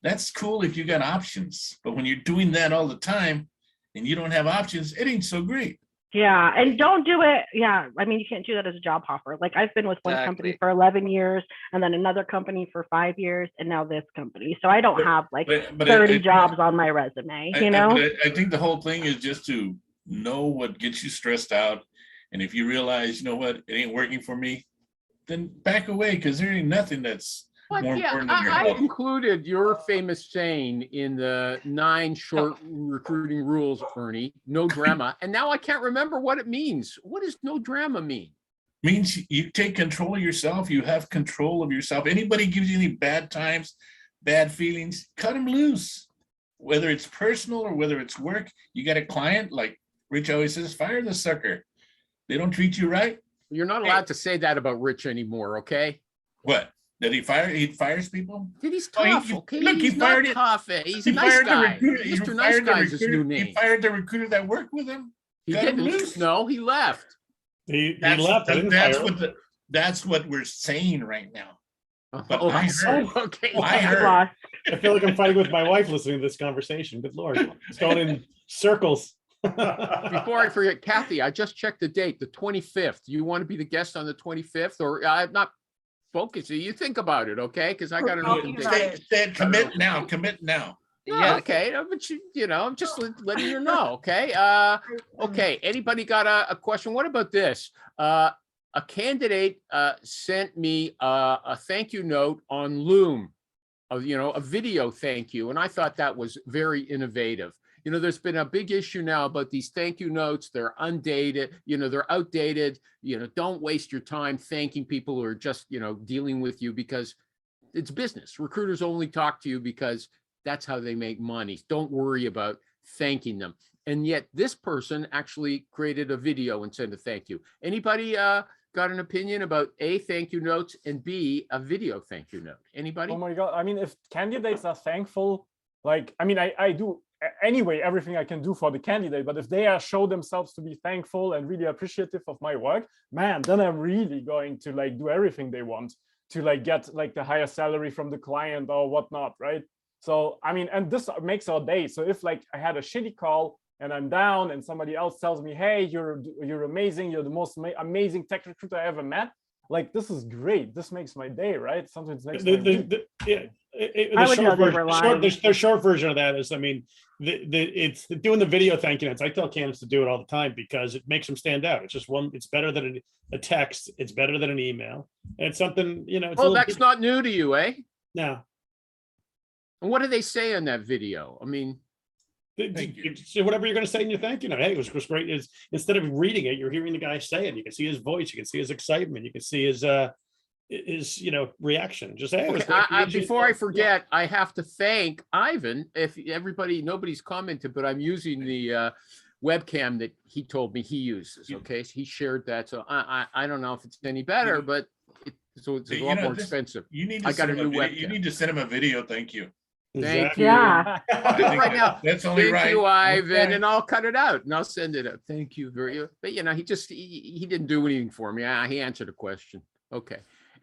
That's cool if you got options, but when you're doing that all the time and you don't have options, it ain't so great. Yeah, and don't do it. Yeah, I mean, you can't do that as a job hopper. Like I've been with one company for 11 years and then another company for 5 years and now this company. So I don't have like 30 jobs on my resume, I think the whole thing is just to know what gets you stressed out. And if you realize, you know what, it ain't working for me, then back away because there ain't nothing that's But more yeah, important than your I health. included your famous saying in the 9 short recruiting rules, Ernie, no drama. And now I can't remember what it means. What does no drama mean? Means you take control of yourself. You have control of yourself. Anybody gives you any bad times, bad feelings, cut them loose. Whether it's personal or whether it's work, you got a client, like Rich always says, fire the sucker. They don't treat you right. You're not allowed to say that about Rich anymore, okay? What? Did he fires people? He's Oh, tough, okay? Look, He's he fired not it. tough. He's He a nice fired the guy. recruiter. He Mr. Nice fired the Guy is his new recruiter. He name. fired the recruiter that worked with him. He Cut him didn't. loose. No, he left. He left. I didn't That's fire him. that's what we're saying right now. But Oh, I heard. okay. I heard. Lost. I feel like I'm fighting with my wife listening to this conversation. Good Lord. It's going in circles. Before I forget, Cathy, I just checked the date, the 25th. You want to be the guest on the 25th, or I'm not focusing? You think about it, okay? Because I got to know the date. Commit now. Commit now. Yeah, okay. But I'm just letting you know, okay? Okay. Anybody got a question? What about this? A candidate sent me a thank you note on Loom, a video thank you, and I thought that was very innovative. There's been a big issue now about these thank you notes. They're undated, they're outdated. Don't waste your time thanking people who are just, dealing with you, because it's business. Recruiters only talk to you because that's how they make money. Don't worry about thanking them. And yet this person actually created a video and sent a thank you. Anybody got an opinion about A, thank you notes, and B, a video thank you note? Anybody? Oh my God. I mean, if candidates are thankful, I do anyway everything I can do for the candidate, but if they show themselves to be thankful and really appreciative of my work, man, then I'm really going to do everything they want to get the higher salary from the client or whatnot, right? So I mean, and this makes our day. So if I had a shitty call and I'm down and somebody else tells me, hey, you're amazing, you're the most amazing tech recruiter I ever met, this is great. This makes my day, right? Sometimes makes my week. The short version of that is, I mean, it's doing the video thank you notes. I tell candidates to do it all the time because it makes them stand out. It's just it's better than a text. It's better than an email. And it's something, That's not new to you, eh? No. And what do they say in that video? I mean, whatever you're going to say in your thank you note. Hey, it was great. Instead of reading it, you're hearing the guy say it. You can see his voice. You can see his excitement. You can see his reaction. Just hey. Okay, before I forget, I have to thank Ivan. If nobody's commented, but I'm using the webcam that he told me he uses. Okay, so he shared that. So I don't know if it's any better, but it's a lot more expensive. You need to I got a new webcam. You need to send him a video. Thank you. Thank you. Yeah. Right now. That's only Thank right. you, Ivan, Okay. and I'll cut it out and I'll send it up. Thank you but he didn't do anything for me. He answered a question. Okay.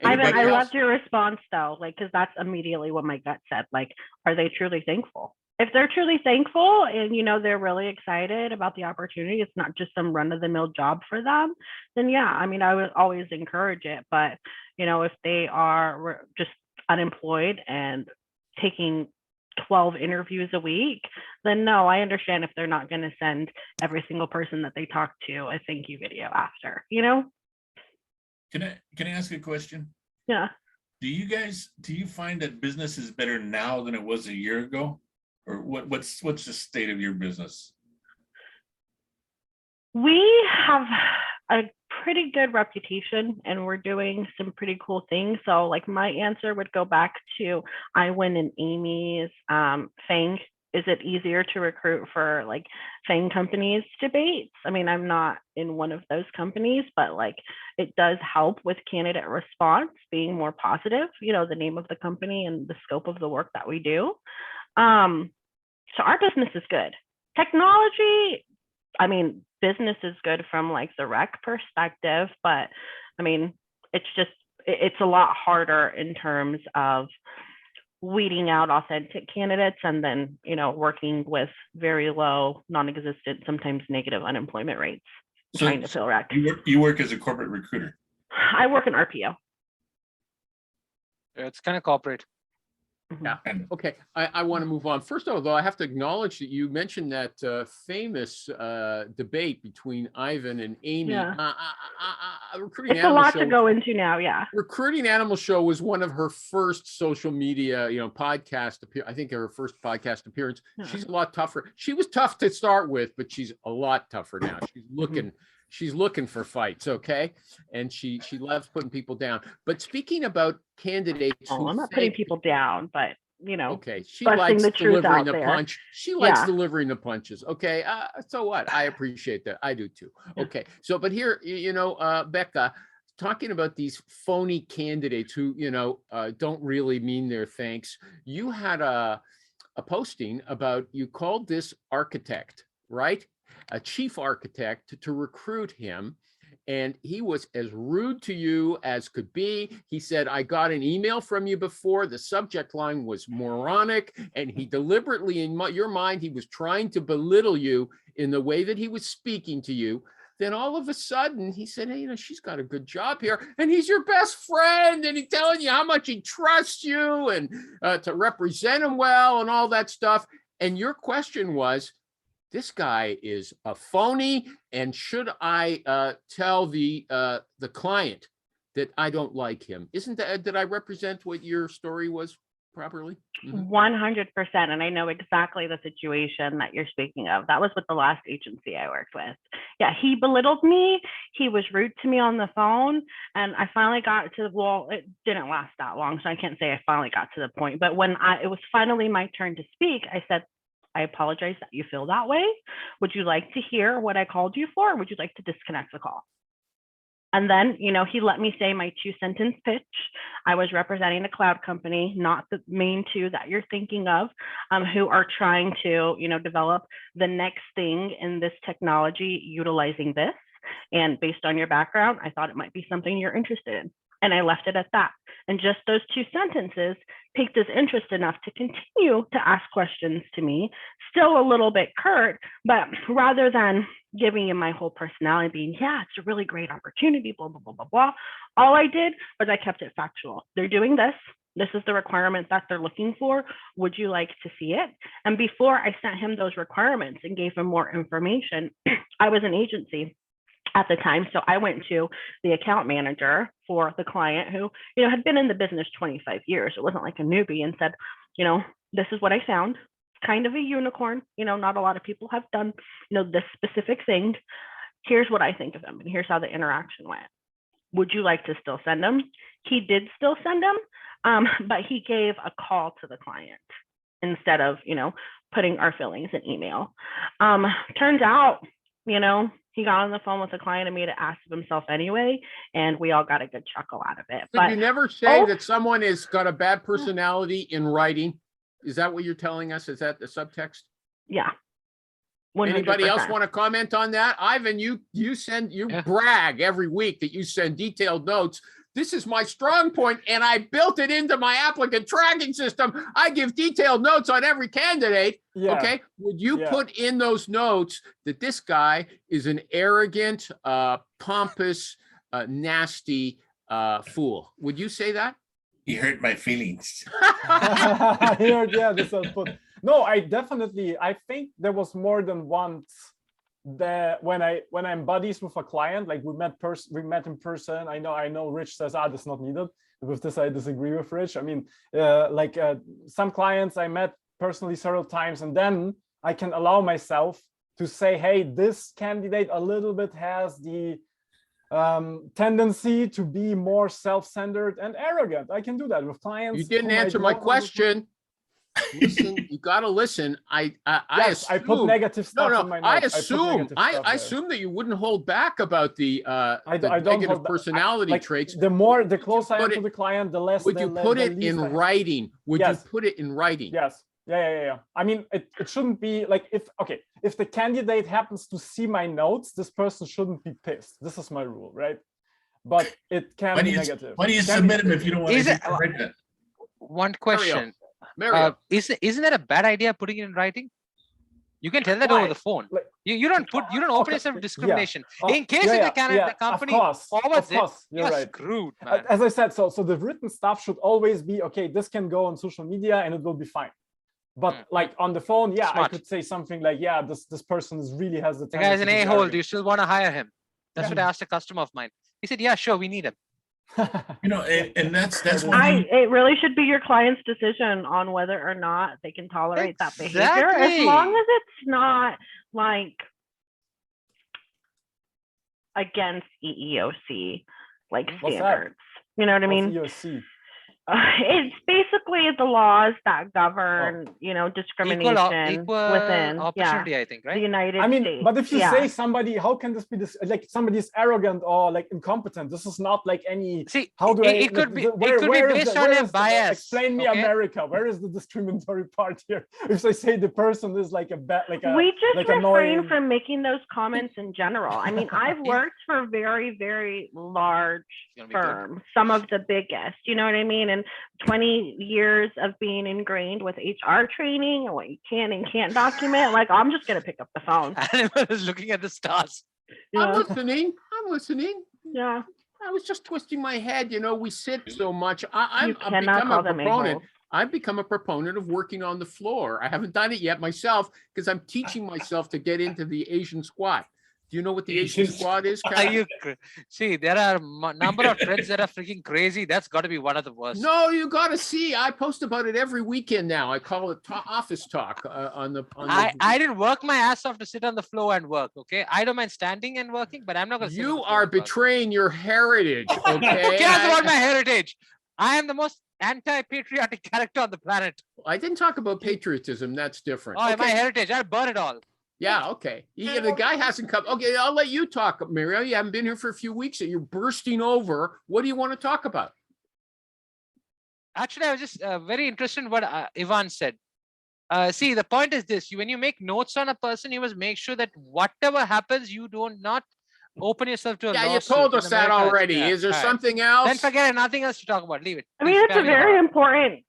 Ivan, Anybody I else? loved your response though, because that's immediately what my gut said. Are they truly thankful? If they're truly thankful and they're really excited about the opportunity, it's not just some run-of-the-mill job for them, then yeah, I mean, I would always encourage it. But if they are just unemployed and taking 12 interviews a week, then no, I understand if they're not going to send every single person that they talk to a thank you video after. Can I ask a question? Yeah. Do you find that business is better now than it was a year ago? Or what's the state of your business? We have a pretty good reputation and we're doing some pretty cool things. So my answer would go back to Iwan and Amy's FANG. Is it easier to recruit for FANG companies debates? I mean, I'm not in one of those companies, but it does help with candidate response being more positive, the name of the company and the scope of the work that we do. So our business is good. Technology, I mean, business is good from the rec perspective, but I mean, it's a lot harder in terms of weeding out authentic candidates and then, working with very low, non-existent, sometimes negative unemployment rates, trying to fill rec. You work as a corporate recruiter. I work in RPO. It's kind of corporate. Yeah. Okay. I want to move on. First of all, though, I have to acknowledge that you mentioned that famous debate between Ivan and Amy. Yeah. Recruiting It's a Animal lot Show. to go into now. Yeah. Recruiting Animal Show was one of her first social media, podcast I think her first podcast appearance. Yeah. She's a lot tougher. She was tough to start with, but she's a lot tougher now. She's looking for fights, okay? And she loves putting people down. But speaking about candidates, I'm not putting people down, but okay, she busting likes the truth delivering out the there. punch. She likes Yeah. delivering the punches. Okay, so what? I appreciate that. I do too. Okay, so but here, Beckah, talking about these phony candidates who don't really mean their thanks. You had a posting about, you called this architect, right? A chief architect to recruit him. And he was as rude to you as could be. He said, I got an email from you before. The subject line was moronic. And he deliberately, in your mind, he was trying to belittle you in the way that he was speaking to you. Then all of a sudden he said, hey, she's got a good job here. And he's your best friend. And he's telling you how much he trusts you and to represent him well and all that stuff. And your question was, this guy is a phony, and should I tell the client that I don't like him? Did I represent what your story was properly? 100%. And I know exactly the situation that you're speaking of. That was with the last agency I worked with. Yeah, he belittled me. He was rude to me on the phone. And I finally got to it didn't last that long, so I can't say I finally got to the point. But when it was finally my turn to speak, I said, I apologize that you feel that way. Would you like to hear what I called you for? Or would you like to disconnect the call? And then, he let me say my 2-sentence pitch. I was representing the cloud company, not the main two that you're thinking of, who are trying to, develop the next thing in this technology utilizing this. And based on your background, I thought it might be something you're interested in. And I left it at that. And just those 2 sentences piqued his interest enough to continue to ask questions to me, still a little bit curt, but rather than giving him my whole personality, being, yeah, it's a really great opportunity, blah, blah, blah, blah, blah. All I did was I kept it factual. They're doing this. This is the requirement that they're looking for. Would you like to see it? And before I sent him those requirements and gave him more information, I was an agency at the time. So I went to the account manager for the client who, had been in the business 25 years. It wasn't like a newbie, and said, this is what I found. Kind of a unicorn. Not a lot of people have done, this specific thing. Here's what I think of him, and here's how the interaction went. Would you like to still send him? He did still send him, but he gave a call to the client instead of, putting our feelings in email. Turns out, he got on the phone with the client and made an ass of himself anyway, and we all got a good chuckle out of it. But you never say that someone has got a bad personality in writing. Is that what you're telling us? Is that the subtext? Yeah. 100%. Anybody else want to comment on that? Ivan, you brag every week that you send detailed notes. This is my strong point, and I built it into my applicant tracking system. I give detailed notes on every candidate. Yeah. Okay. Would you put in those notes that this guy is an arrogant, pompous, nasty fool? Would you say that? He hurt my feelings. No, I think there was more than once that when I'm buddies with a client, like we met in person. I know Rich says, this is not needed. With this, I disagree with Rich. I mean, some clients I met personally several times, and then I can allow myself to say, hey, this candidate a little bit has the tendency to be more self-centered and arrogant. I can do that with clients. You didn't answer my question. Listen, you got to listen. I put negative stuff in my notes. I assume that you wouldn't hold back about the negative personality traits. The closer I am to the client, the less. Would you put it in writing? Would you put it in writing? Yes. Yeah. I mean, it shouldn't be like if the candidate happens to see my notes, this person shouldn't be pissed. This is my rule, right? But it can be negative. Why do you submit them if you don't want to write that? One question. Mario. Isn't that a bad idea, putting it in writing? You can tell that over the phone. You don't open Okay, yourself to yeah. discrimination. Oh, In case yeah, if yeah, the candidate, yeah, the company of course, forwards it, you're you're right. screwed, man. As I said, so the written stuff should always be okay. This can go on social media and it will be fine. But like on the phone, yeah, Smart. I could say something like, yeah, this person really has the The guy's tendency an to be a-hole. arrogant. Do you still want to hire him? That's Yeah. what I asked a customer of mine. He said, yeah, sure, we need him. You know, and that's It one thing. It really should be your client's decision on whether or not they can tolerate that behavior, as long Exactly. as it's not like against EEOC like What's that? standards. You know what I What's mean? EOC? It's basically the laws that govern, you know, discrimination Equal within opportunity, I think, the right? United I mean, States. but if you Yeah. say somebody, how can this be this like somebody is arrogant or like incompetent? This is not like any. See, How do I? it could be Where is based the- on where a is the- bias. Explain me okay? America. Where is the discriminatory part here? If I say the person is like a We just like refrain annoying. from making those comments in general. I mean, I've worked for very, very large It's gonna be good. firms, some of the biggest, you know what I mean? And 20 years of being ingrained with HR training and what you can and can't document, like I'm just gonna pick up the phone. Animal is looking at the stars. I'm Yeah. listening. Yeah. I was just twisting my head. You know, we sit so much. I've You cannot become call a them proponent. a-holes. I've become a proponent of working on the floor. I haven't done it yet myself because I'm teaching myself to get into the Asian squat. Do you know what the Asian Asian squat is? Are Kathy? you see, there are number of trends that are freaking crazy. That's got to be one of the worst. No, you got to see. I post about it every weekend now. I call it office talk on the. I didn't work my ass off to sit on the floor and work. Okay, I don't mind standing and working, but I'm not going to. You are betraying your heritage. Okay. Who cares about my heritage? I am the most anti-patriotic character on the planet. I didn't talk about patriotism. That's different. Oh, my Okay. heritage! I'll burn it all. Yeah, okay. The guy hasn't come. Okay, I'll let you talk, Mario. You haven't been here for a few weeks and you're bursting over. What do you want to talk about? Actually, I was just very interested in what Iwan said. See, the point is this: when you make notes on a person, you must make sure that whatever happens, you don't not open yourself to a Yeah, you lawsuit. told In us that America, already. yeah, Is there all right. something else? Then forget it. Nothing else to talk about. Leave it. I mean, Please it's a spare me the very rod. important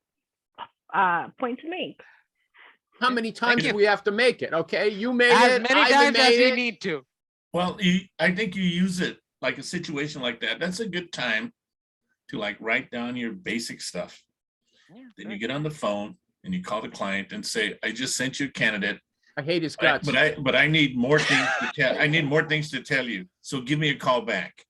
point to make. How many times you. do we have to make it? Okay, you made As it. many Ivan times as made we it. need to. Well, I think you use it like a situation like that. That's a good time to like write down your basic stuff. Yeah, Then you get on the phone and you call the client and say, "I just sent you a candidate, I hate his guts. but I need more things to tell. I need more things to tell you. So give me a call back."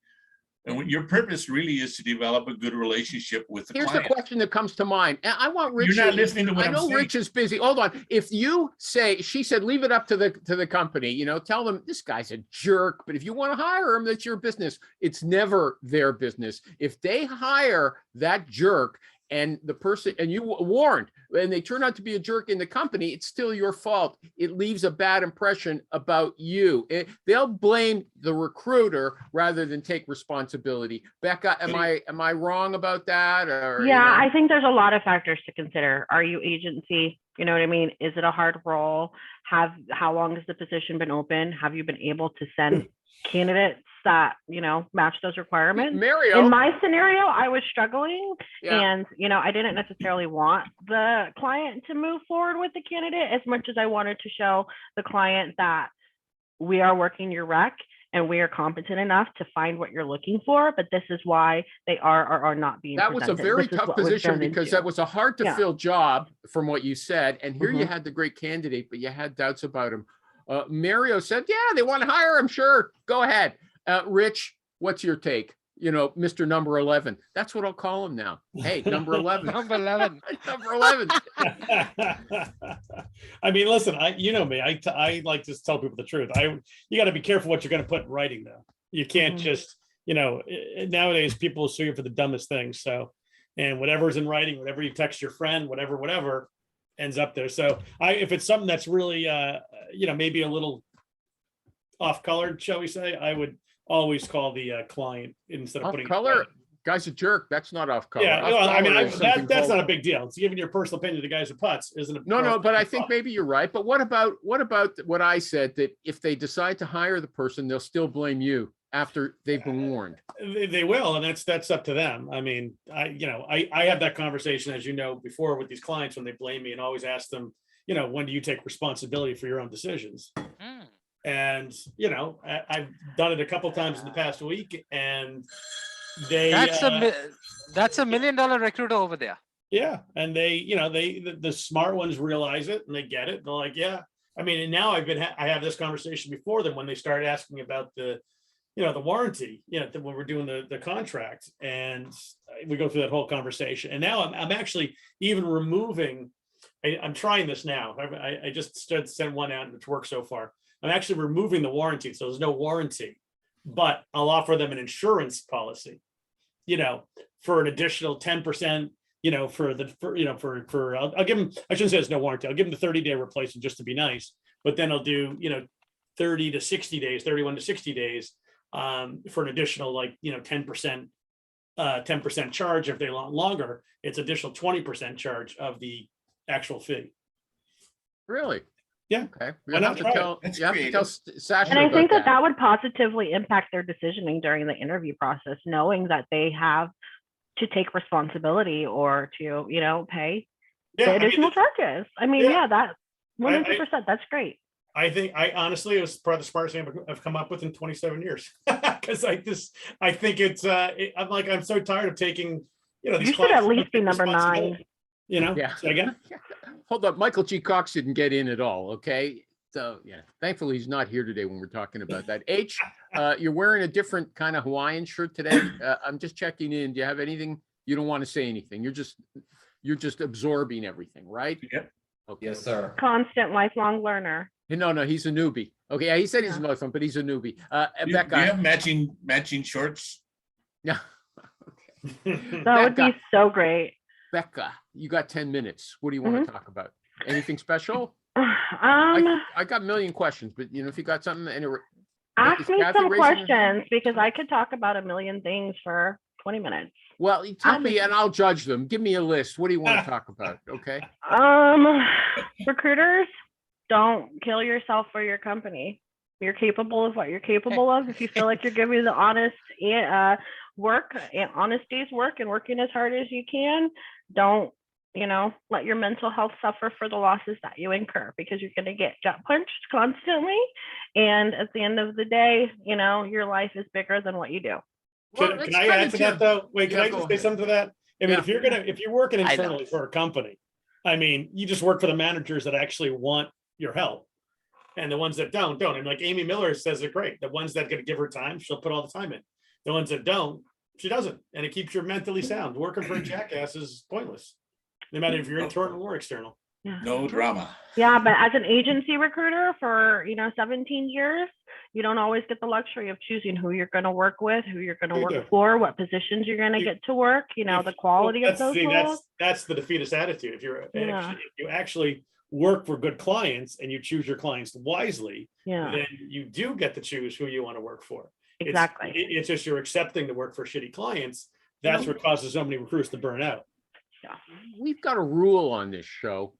And what your purpose really is to develop a good relationship with the Here's client. the question that comes to mind. And I want Rich. You're not listening to what I I'm know saying. Rich is busy. Hold on. If you say, she said, leave it up to the company, you know, tell them this guy's a jerk, but if you want to hire him, that's your business. It's never their business. If they hire that jerk and the person, and you warned, and they turn out to be a jerk in the company, it's still your fault. It leaves a bad impression about you. They'll blame the recruiter rather than take responsibility. Beckah, am I wrong about that? Or Yeah, you know? I think there's a lot of factors to consider. Are you agency? You know what I mean? Is it a hard role? How long has the position been open? Have you been able to send candidates that, you know, match those requirements? Mario, In my scenario, I was struggling yeah. and, you know, I didn't necessarily want the client to move forward with the candidate as much as I wanted to show the client that we are working your rec and we are competent enough to find what you're looking for, but this is why they are or are not being That was a presented. very This is tough what was position done because into. that was a hard to Yeah. fill job from what you said. And here you Mhm. had the great candidate, but you had doubts about him. Mario said, yeah, they want to hire him. Sure. Go ahead. Rich, what's your take? You know, Mr. Number 11. That's what I'll call him now. Hey, number 11. Number 11. Number 11. I mean, listen, you know me. I like to tell people the truth. You got to be careful what you're going to put in writing, though. You can't Mhm. just, you know, nowadays people sue you for the dumbest things. So, and whatever's in writing, whatever you text your friend, whatever ends up there. So, if it's something that's really, you know, maybe a little off-colored, shall we say, I would always call the client instead of Off putting color. Guy's a jerk. That's not off color. Yeah, Off well, I mean, color is something that's called- not a big deal. It's giving your personal opinion to the guys who putts isn't a No, but I think problem. maybe you're right. But what about what I said, that if they decide to hire the person, they'll still blame you after they've been warned. They will, and that's up to them. I mean, I have that conversation, as you know, before with these clients when they blame me, and always ask them, you know, when do you take responsibility for your own decisions? Mm. And, I've done it a couple times in the past week, and they, that's $1 million recruiter over there. yeah. And the smart ones realize it and they get it. They're like, yeah. I mean, and now I have this conversation before them when they start asking about the warranty, when we're doing the contract, and we go through that whole conversation. And now I'm actually even removing, I'm trying this now. I just sent one out, which works so far. I'm actually removing the warranty. So there's no warranty, but I'll offer them an insurance policy, for an additional 10%, I'll give them, I shouldn't say there's no warranty. I'll give them the 30-day replacement just to be nice, but then I'll do, 30 to 60 days, 31 to 60 days, for an additional 10% charge. If they want longer, it's additional 20% charge of the actual fee. Really? Yeah. Okay. Why not try it? You have to tell Sasha. And I think about that would positively impact their decisioning during the interview process, knowing that they have to take responsibility or to, pay the additional charges. I mean, that 100%, that's great. I honestly, it was probably the smartest thing I've come up with in 27 years. Because I think it's, I'm so tired of taking, these You should at least be number 9. Yeah. Say again? Hold up. Michael G. Cox didn't get in at all. Okay. So yeah, thankfully he's not here today when we're talking about that. H, you're wearing a different kind of Hawaiian shirt today. I'm just checking in. Do you have anything? You don't want to say anything. You're just absorbing everything, right? Yep. Okay. Yes, sir. Constant lifelong learner. No, he's a newbie. Okay, yeah, he said he's another one, but he's a newbie. Do you Becca. have matching shorts? Yeah. That would be so great. Becca, you got 10 minutes. What do you want to talk about? Anything special? I got a million questions, but if you got something, ask me Cathy some raising her hand? questions, because I could talk about a million things for 20 minutes. Well, you tell me and I'll judge them. Give me a list. What do you want to talk about? Okay. Recruiters, don't kill yourself for your company. You're capable of what you're capable of. If you feel like you're giving the honest work and honest day's work and working as hard as you can, don't let your mental health suffer for the losses that you incur, because you're going to get gut punched constantly, and at the end of the day, your life is bigger than what you do. Can I add to that though? Wait, can I just say something to that? I mean, Yeah. if you're working internally for a company, I mean, you just work for the managers that actually want your help, and the ones that don't. And like Amy Miller says it great. The ones that gonna give her time, she'll put all the time in. The ones that don't, she doesn't, and it keeps you mentally sound. Working for a jackass is pointless, no matter if you're internal or external. No drama. Yeah, but as an agency recruiter for 17 years, you don't always get the luxury of choosing who you're going to work with, who you're going to work for, what positions you're going to get to work, the quality of those roles. That's the defeatist attitude. If you actually work for good clients and you choose your clients wisely, then you do get to choose who you want to work for. Exactly. It's just you're accepting to work for shitty clients. That's what causes so many recruits to burn out. Yeah. We've got a rule on this show.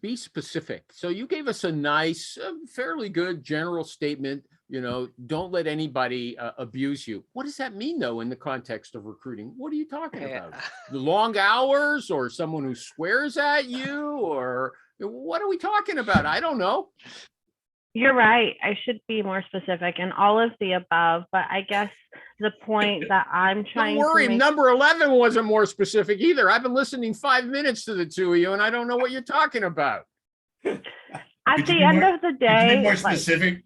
Be specific. So you gave us a nice, fairly good general statement. Don't let anybody abuse you. What does that mean, though, in the context of recruiting? What are you talking about? The long hours, or someone who swears at you, or what are we talking about? I don't know. You're right. I should be more specific, and all of the above. But I guess the point that I'm trying Don't worry, to make... number 11 wasn't more specific either. I've been listening 5 minutes to the two of you, and I don't know what you're talking about. At the end of the day, be more specific.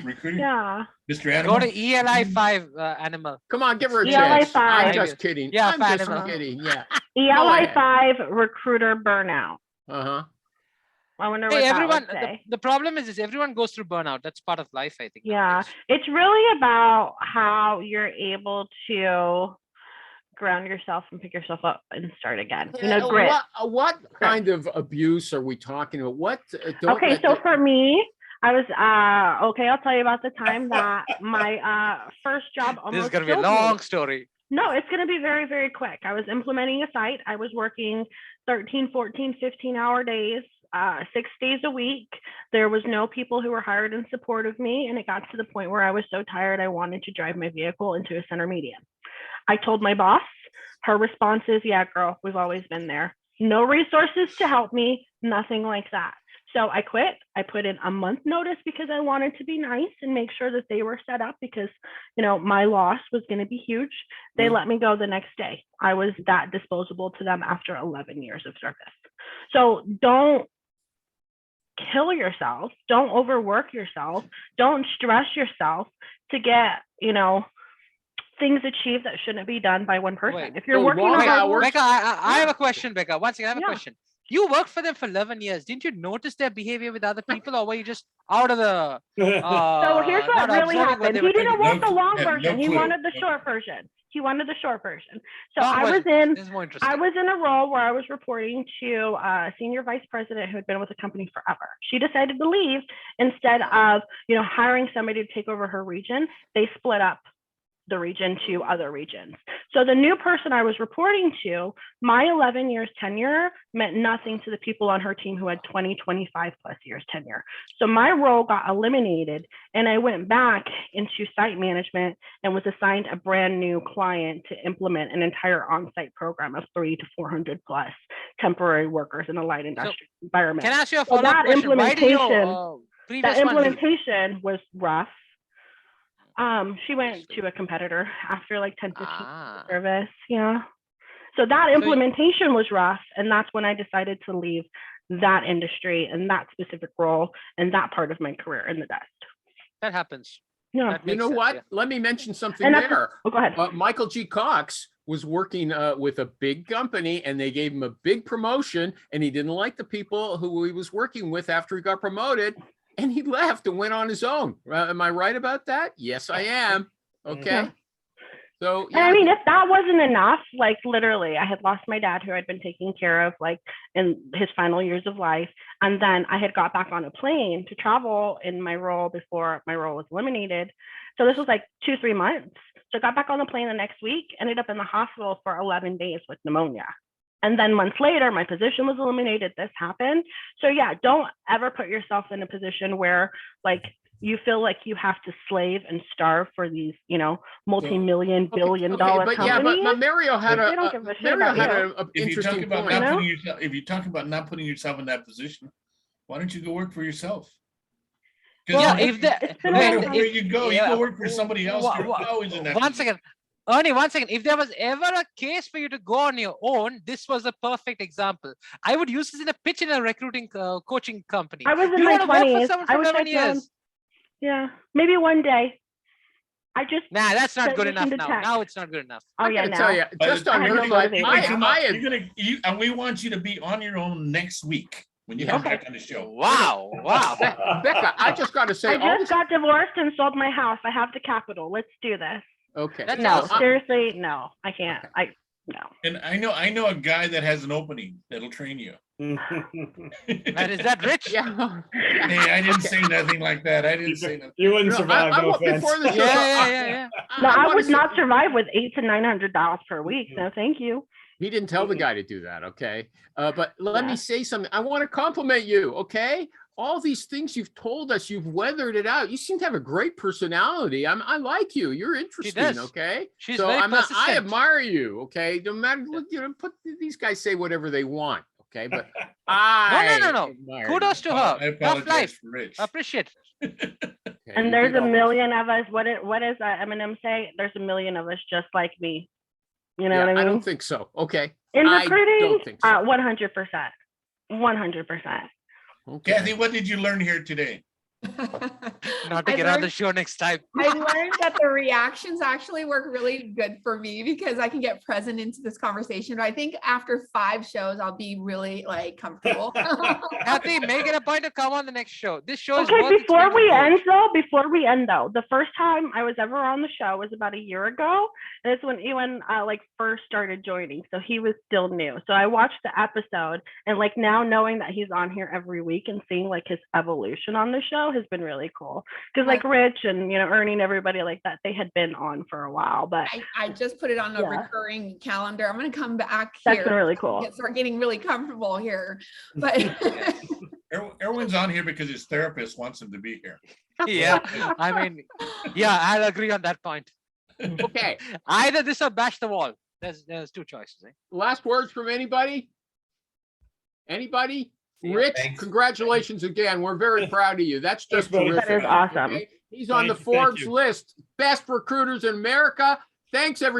Recruiting. Yeah. Mr. Animal. Go to ELI 5, Animal. Come on, give her a ELI chance. 5. I'm just kidding. Yeah, I'm just Animal. kidding. Yeah. ELI 5 recruiter burnout. Uh-huh. I wonder Hey, what everyone, that would say. the problem is everyone goes through burnout. That's part of life, I think. Yeah, nowadays. it's really about how you're able to ground yourself and pick yourself up and start again. Grit. What kind of abuse are we talking about? What? Okay, so for me, I was I'll tell you about the time that my first job almost This is gonna be a killed me. long story. No, it's going to be very, very quick. I was implementing a site. I was working 13, 14, 15-hour days, 6 days a week. There was no people who were hired in support of me. And it got to the point where I was so tired, I wanted to drive my vehicle into a center median. I told my boss. Her response is, yeah, girl, we've always been there. No resources to help me, nothing like that. So I quit. I put in a month notice because I wanted to be nice and make sure that they were set up because, you know, my loss was going to be huge. They let me go the next day. I was that disposable to them after 11 years of service. So don't kill yourself. Don't overwork yourself. Don't stress yourself to get, you know, things achieved that shouldn't be done by one person. Wait, if you're so working long on hours- Beckah, I have a question, Beckah. Once again, I have a Yeah. question. You worked for them for 11 years. Didn't you notice their behavior with other people, or were you just out of the? So here's what not really observing what happened. they He were didn't doing? want the No- long yeah, no version. He clue. wanted the No short version. He wanted the short version. So Long I was version. in. This is more interesting. I was in a role where I was reporting to a senior vice president who had been with the company forever. She decided to leave instead of, you know, hiring somebody to take over her region. They split up the region to other regions. So the new person I was reporting to, my 11 years tenure meant nothing to the people on her team who had 20, 25 plus years tenure. So my role got eliminated and I went back into site management and was assigned a brand new client to implement an entire on-site program of 300 to 400 plus temporary workers in a light industry environment. Can I ask you a So follow-up that question? Why did your implementation- previous That one leave? implementation was rough. She went to a competitor after like 10, 15 Ah. service. Yeah. So that implementation was rough. And that's when I decided to leave that industry and that specific role and that part of my career in the dust. That happens. Yeah. That You makes know sense, what? yeah. Let me mention something And that's- there. Oh, go ahead. Michael G. Cox was working with a big company and they gave him a big promotion and he didn't like the people who he was working with after he got promoted and he left and went on his own. Am I right about that? Yes, I am. Okay. Yeah. So, And I mean, if that wasn't enough, like literally, I had lost my dad who I'd been taking care of like in his final years of life. And then I had got back on a plane to travel in my role before my role was eliminated. So this was like 2-3 months. So I got back on the plane the next week, ended up in the hospital for 11 days with pneumonia. And then months later, my position was eliminated. This happened. So yeah, don't ever put yourself in a position where like you feel like you have to slave and starve for these, you know, multi-million, billion-dollar but companies. yeah, but Mario had They don't give a shit Mario about had you. an If you talk interesting about point. not You know? putting yourself, if you talk about not putting yourself in that position, why don't you go work for yourself? Because Yeah, no if the matter wait, where if- you go, you yeah, go work for somebody else. wha- You're wha- always in that. One position. second, Ernie, one second. If there was ever a case for you to go on your own, this was a perfect example. I would use this in a pitch in a recruiting coaching company. I was in You my want to work for 20s. someone I for wish 11 I'd done. years. Yeah, maybe one day. I just Nah, that's not good enough transitioned to now. tech. Now it's not good enough. Oh I yeah, gotta now. tell you, By just the on I your have no side, motivation. You're gonna come I up- had you're gonna and we want you to be on your own next week when you come Okay. back on the show. Wow, wow. Becca, I just got to say, I all just this, got divorced and sold my house. I have the capital. Let's do this. okay. That's No, awesome. seriously, no, I can't. No. And I know a guy that has an opening that'll train you. And is that rich? Yeah. Hey, I didn't say nothing like that. I didn't say nothing. You wouldn't No, survive. I No want- offense. before the show, Yeah. No, I wanna would say- not survive with $800 to $900 per week. No, thank you. He didn't tell the guy to do that, okay? But let Yeah. me say something. I want to compliment you, okay? All these things you've told us, you've weathered it out. You seem to have a great personality. I like you. You're interesting, does. okay? She's So very I persistent. admire you, okay? No matter what, put these guys say whatever they want, okay? But I No. admire Kudos you. to I her. Tough apologize life. for Rich. Appreciate. Okay, And you there's did a all million of us. What does Eminem say? There's a million of us just like me. You know Yeah, what I mean? I don't think so. Okay. In I recruiting, don't think so. 100%. 100%. Okay. Kathy, what did you learn here today? Not to I get on the learned- show next time. I learned that the reactions actually work really good for me because I can get present into this conversation. But I think after 5 shows, I'll be really like comfortable. Kathy, make it a point to come on the next show. This show is Okay, worth its before weight in gold. before we end though, the first time I was ever on the show was about a year ago. And it's when Iwan like first started joining. So he was still new. So I watched the episode and like now knowing that he's on here every week and seeing like his evolution on the show has been really cool. Because like Rich and Ernie and everybody like that, they had been on for a while. But I just put it on a Yeah. recurring calendar. I'm going to come back that's here. been really cool. Start getting really comfortable here. But Everyone's on here because his therapist wants him to be here. Yeah, I mean, yeah, I'll agree on that point. Okay. Either this or bash the wall. There's 2 choices. Eh? Last words from anybody? Anybody? Rich, Thanks. congratulations again. We're very proud of you. That's just buddy. terrific. That is awesome. Okay? He's on the Thank you. Forbes list, best recruiters in America. Thanks, everybody.